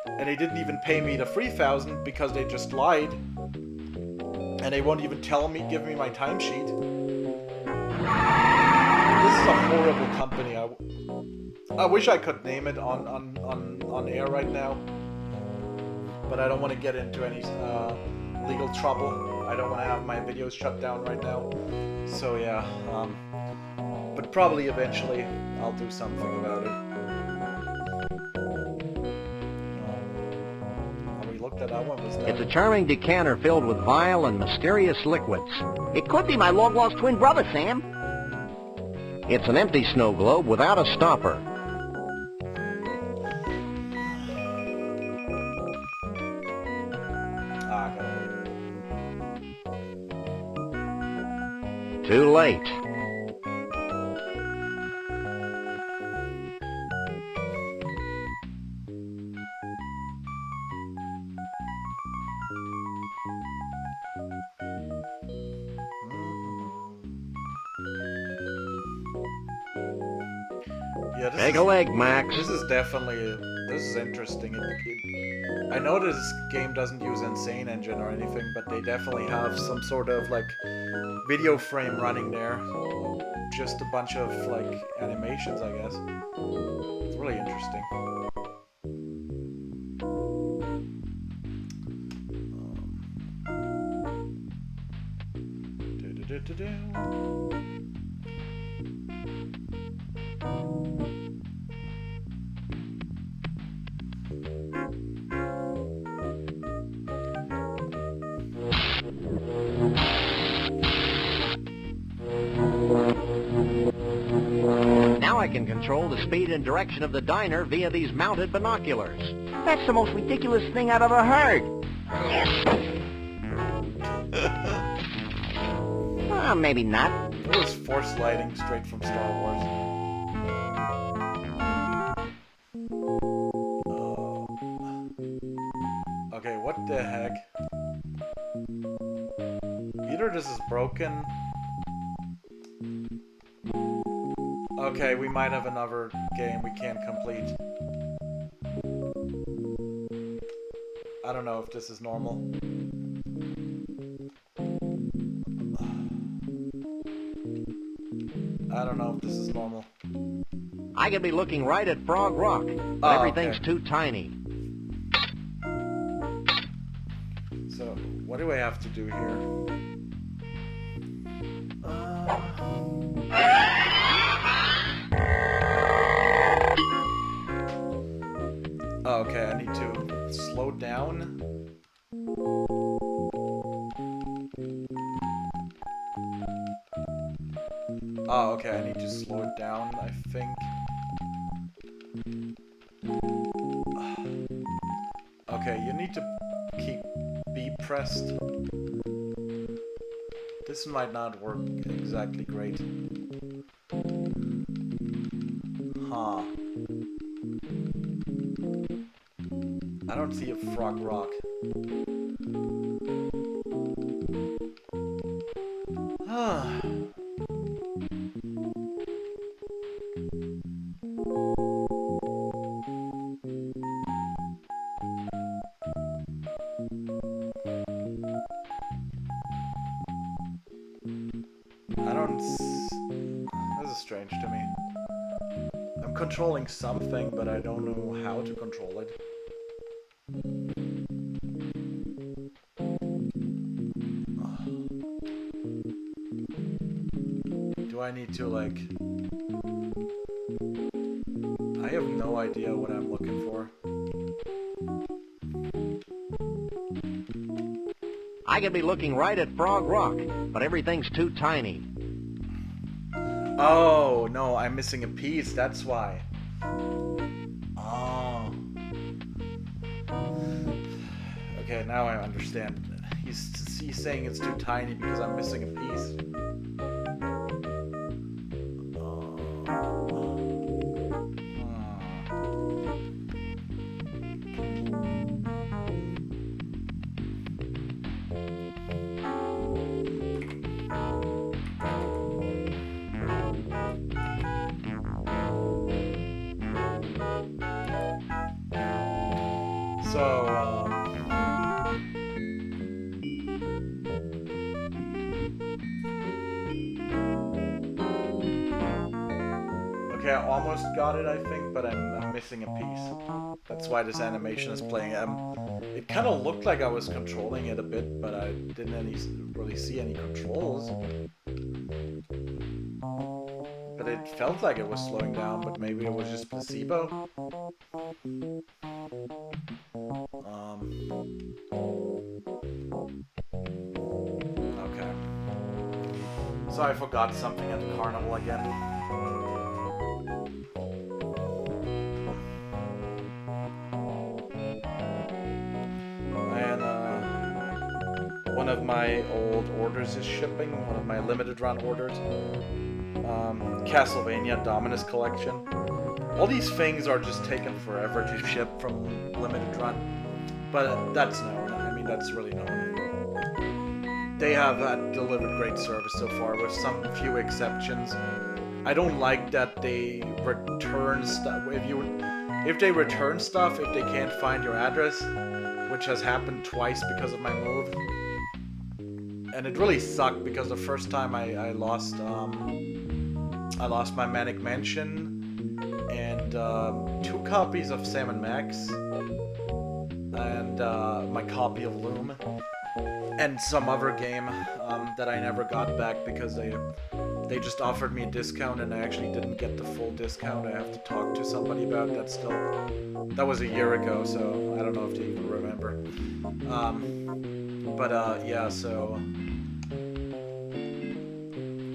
And they didn't even pay me the 3,000 because they just lied. And they won't even give me my timesheet. This is a horrible company. I wish I could name it on air right now. But I don't want to get into any legal trouble. I don't want to have my videos shut down right now. So yeah, but probably eventually I'll do something about it. We looked at that one. Was that? It's a charming decanter filled with vile and mysterious liquids. It could be my long-lost twin brother, Sam. It's an empty snow globe without a stopper. Too late. Yeah, Take a leg, Max. This is interesting. I know this game doesn't use Insane Engine or anything, but they definitely have some sort of like video frame running there. Just a bunch of like animations, I guess. It's really interesting. Now I can control the speed and direction of the diner via these mounted binoculars. That's the most ridiculous thing I've ever heard. Maybe not. It was force lighting straight from Star Wars. Okay, what the heck? Either this is broken. Okay, we might have another game we can't complete. I don't know if this is normal. I don't know if this is normal. I could be looking right at Frog Rock, but everything's too tiny. So, what do I have to do here? Okay, I need to slow down. Oh, okay, I need to slow it down, I think. Okay, you need to keep B pressed. This might not work exactly great. Huh. I don't see a Frog Rock. This is strange to me. I'm controlling something, but I don't know how to control it. Do I need to, like... I have no idea what I'm looking for. I could be looking right at Frog Rock, but everything's too tiny. Oh, no, I'm missing a piece, that's why. Oh. Okay, now I understand. he's saying it's too tiny because I'm missing a piece. Okay, I almost got it, I think, but I'm missing a piece. That's why this animation is playing. It kind of looked like I was controlling it a bit, but I didn't really see any controls. But it felt like it was slowing down, but maybe it was just placebo. Okay. So I forgot something at the carnival again. One of my old orders is shipping, one of my limited run orders. Castlevania Dominus Collection. All these things are just taking forever to ship from limited run. But that's known, I mean that's really known. They have delivered great service so far with some few exceptions. I don't like that they return stuff. If they return stuff, if they can't find your address, which has happened twice because of my move. And it really sucked because the first time I lost my Manic Mansion and 2 copies of Sam & Max and my copy of Loom and some other game that I never got back because they just offered me a discount and I actually didn't get the full discount. I have to talk to somebody about that still. That was a year ago, so I don't know if they even remember. Yeah, so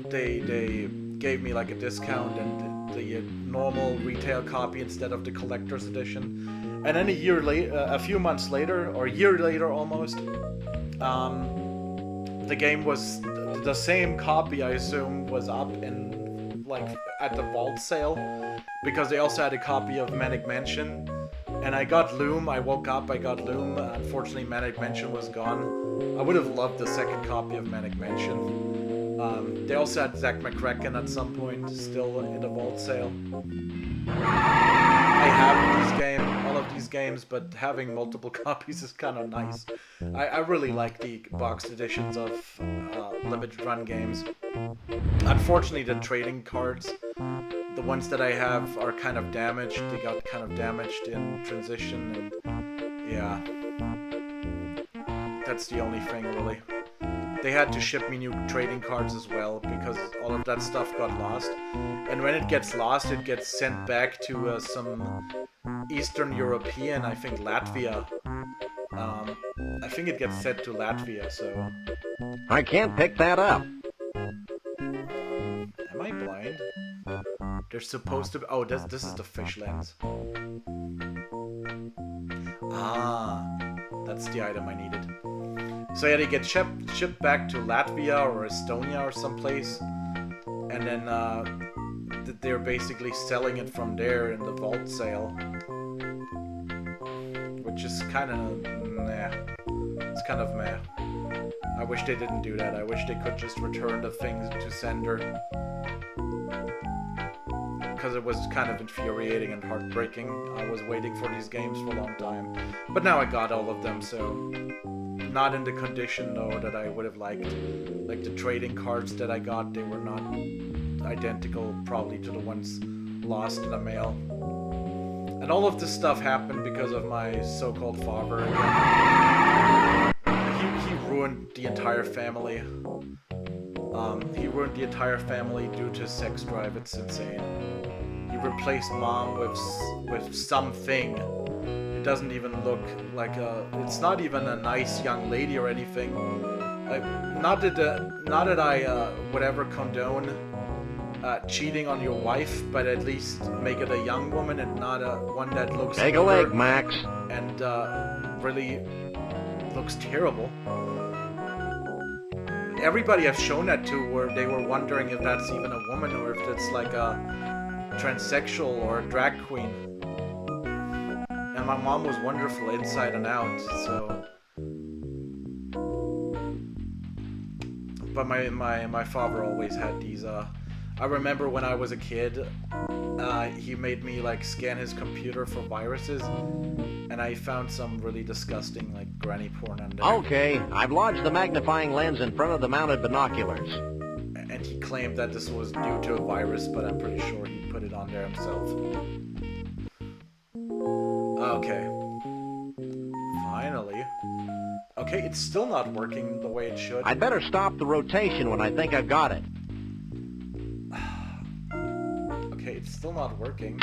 they gave me like a discount and the normal retail copy instead of the collector's edition. And then a few months later, or a year later almost, the game was the same copy, I assume, was up in like at the vault sale because they also had a copy of Manic Mansion. And I got Loom, I woke up, I got Loom. Unfortunately, Manic Mansion was gone. I would have loved the second copy of Manic Mansion. They also had Zack McCracken at some point, still in the vault sale. I have all of these games, but having multiple copies is kind of nice. I really like the boxed editions of limited run games. Unfortunately, the trading cards, the ones that I have are kind of damaged. They got kind of damaged in transition, and yeah. That's the only thing, really. They had to ship me new trading cards as well, because all of that stuff got lost. And when it gets lost, it gets sent back to some Eastern European, I think Latvia. I think it gets sent to Latvia, so... I can't pick that up. Am I blind? They're supposed to be... Oh, this is the fish lens. Ah, that's the item I needed. So yeah, they get shipped back to Latvia or Estonia or someplace, and then they're basically selling it from there in the vault sale, which is kind of meh. It's kind of meh. I wish they didn't do that. I wish they could just return the things to sender, because it was kind of infuriating and heartbreaking. I was waiting for these games for a long time, but now I got all of them, so... Not in the condition, though, that I would have liked. Like, the trading cards that I got, they were not identical, probably, to the ones lost in the mail. And all of this stuff happened because of my so-called father again. He ruined the entire family. He ruined the entire family due to sex drive. It's insane. He replaced mom with something. It doesn't even look like it's not even a nice young lady or anything. Not that I would ever condone cheating on your wife, but at least make it a young woman and not one that looks Take a leg, Max. And really looks terrible. everybody I've shown that to they were wondering if that's even a woman or if it's like a transsexual or a drag queen. And my mom was wonderful inside and out, so... But my father always had these, I remember when I was a kid, he made me, like, scan his computer for viruses, and I found some really disgusting, like, granny porn on there. Okay, I've lodged the magnifying lens in front of the mounted binoculars. And he claimed that this was due to a virus, but I'm pretty sure he put it on there himself. Okay. Finally. Okay, it's still not working the way it should. I'd better stop the rotation when I think I've got it. Okay, it's still not working.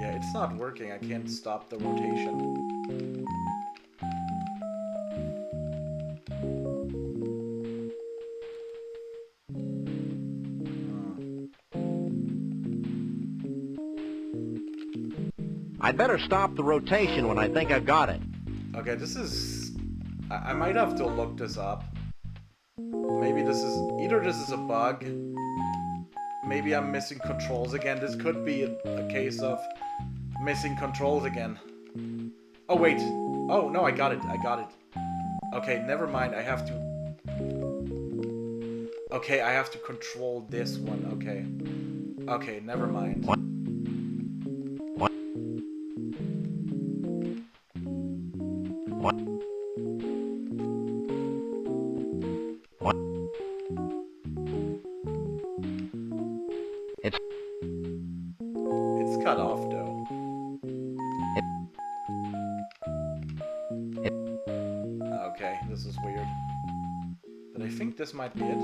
Yeah, it's not working. I can't stop the rotation. I'd better stop the rotation when I think I've got it. Okay, this is... I might have to look this up. Maybe this is... Either this is a bug. Maybe I'm missing controls again. This could be a case of missing controls again. Oh, wait. Oh, no, I got it. I got it. Okay, never mind. I have to... Okay, I have to control this one. Okay. Okay, never mind. What? What? What? It's cut off, though. Okay, this is weird. But I think this might be it.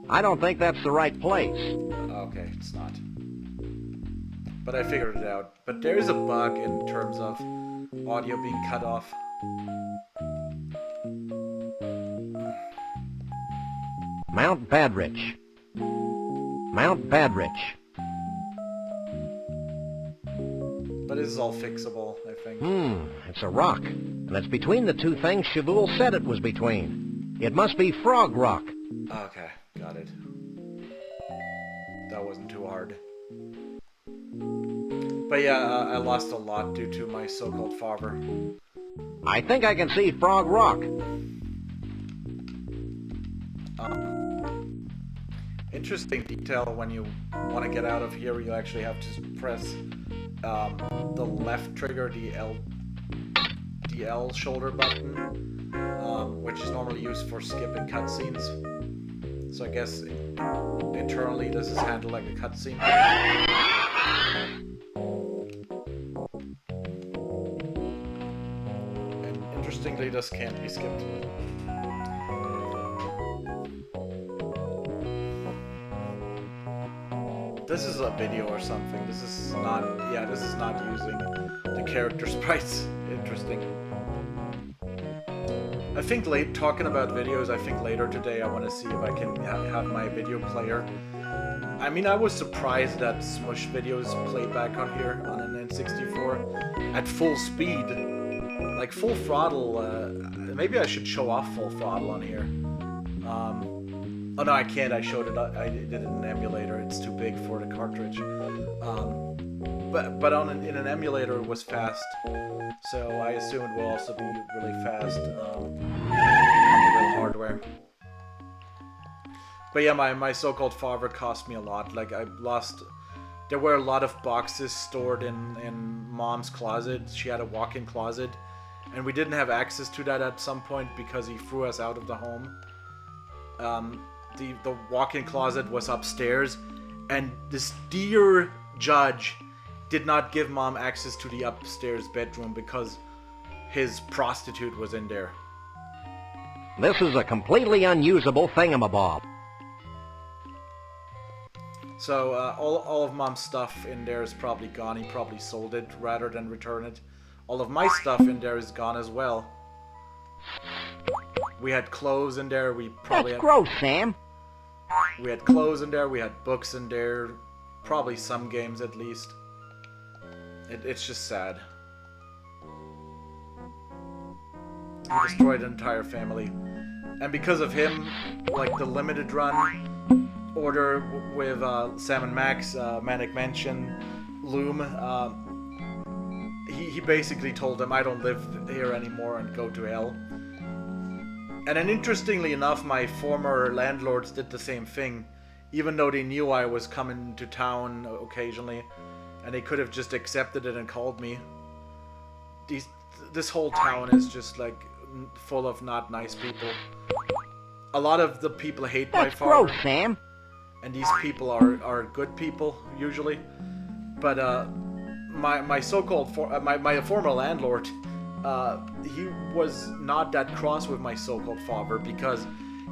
I don't think that's the right place. Okay, it's not. But I figured it out. But there is a bug in terms of audio being cut off. Mount Badrich. Mount Badrich. But this is all fixable, I think. It's a rock. And it's between the two things Shavul said it was between. It must be Frog Rock. Okay, got it. That wasn't too hard. But yeah, I lost a lot due to my so-called father. I think I can see Frog Rock. Interesting detail, when you want to get out of here, you actually have to press the left trigger, the L shoulder button, which is normally used for skipping cutscenes. So I guess internally this is handled like a cutscene. And interestingly, this can't be skipped. This is a video or something. This is not... Yeah, this is not using the character sprites. Interesting. I think talking about videos, I think later today I want to see if I can have my video player. I mean, I was surprised that Smush videos play back on here on an N64 at full speed. Like full throttle. Maybe I should show off full throttle on here. Oh no, I can't. I showed it. I did it in an emulator. It's too big for the cartridge. But in an emulator it was fast, so I assume it will also be really fast on the real hardware. But yeah, my so-called father cost me a lot. Like I lost. There were a lot of boxes stored in Mom's closet. She had a walk-in closet, and we didn't have access to that at some point because he threw us out of the home. The walk-in closet was upstairs, and this dear judge did not give Mom access to the upstairs bedroom because his prostitute was in there. This is a completely unusable thingamabob. So all of Mom's stuff in there is probably gone. He probably sold it rather than return it. All of my stuff in there is gone as well. We had clothes in there. We probably That's gross, Sam. We had clothes in there. We had books in there. Probably some games at least. It's just sad. He destroyed an entire family. And because of him, like the limited run order with Sam and Max, Manic Mansion, Loom, he basically told them, I don't live here anymore and go to hell. And then interestingly enough, my former landlords did the same thing, even though they knew I was coming to town occasionally, and they could have just accepted it and called me. This whole town is just like full of not nice people. A lot of the people hate my father. That's gross, Sam. And these people are good people usually. But my so-called my former landlord, he was not that cross with my so-called father because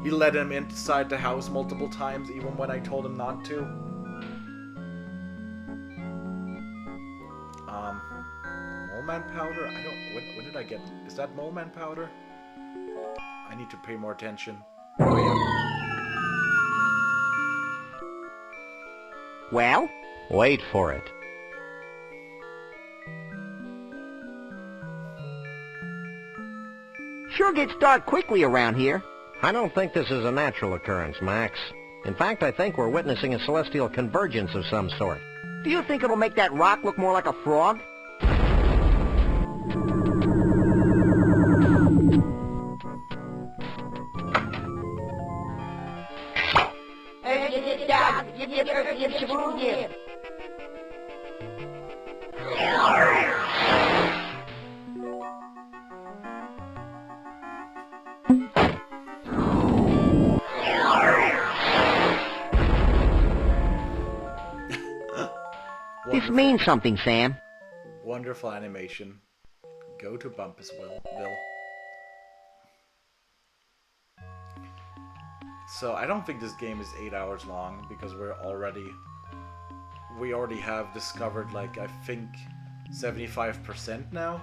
he let him inside the house multiple times, even when I told him not to. Mole Man powder? I don't. When did I get? Is that Mole Man powder? I need to pay more attention. Oh yeah. Well? Wait for it. Sure gets dark quickly around here. I don't think this is a natural occurrence, Max. In fact, I think we're witnessing a celestial convergence of some sort. Do you think it'll make that rock look more like a frog? This means something, Sam. Wonderful animation. Go to Bumpusville. So I don't think this game is 8 hours long because we already have discovered, like, I think 75% now.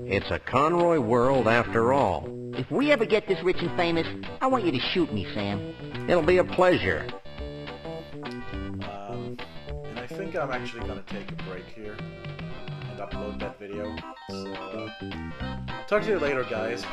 It's a Conroy world after all. If we ever get this rich and famous, I want you to shoot me, Sam. It'll be a pleasure. And I think I'm actually gonna take a break here and upload that video. So, talk to you later, guys.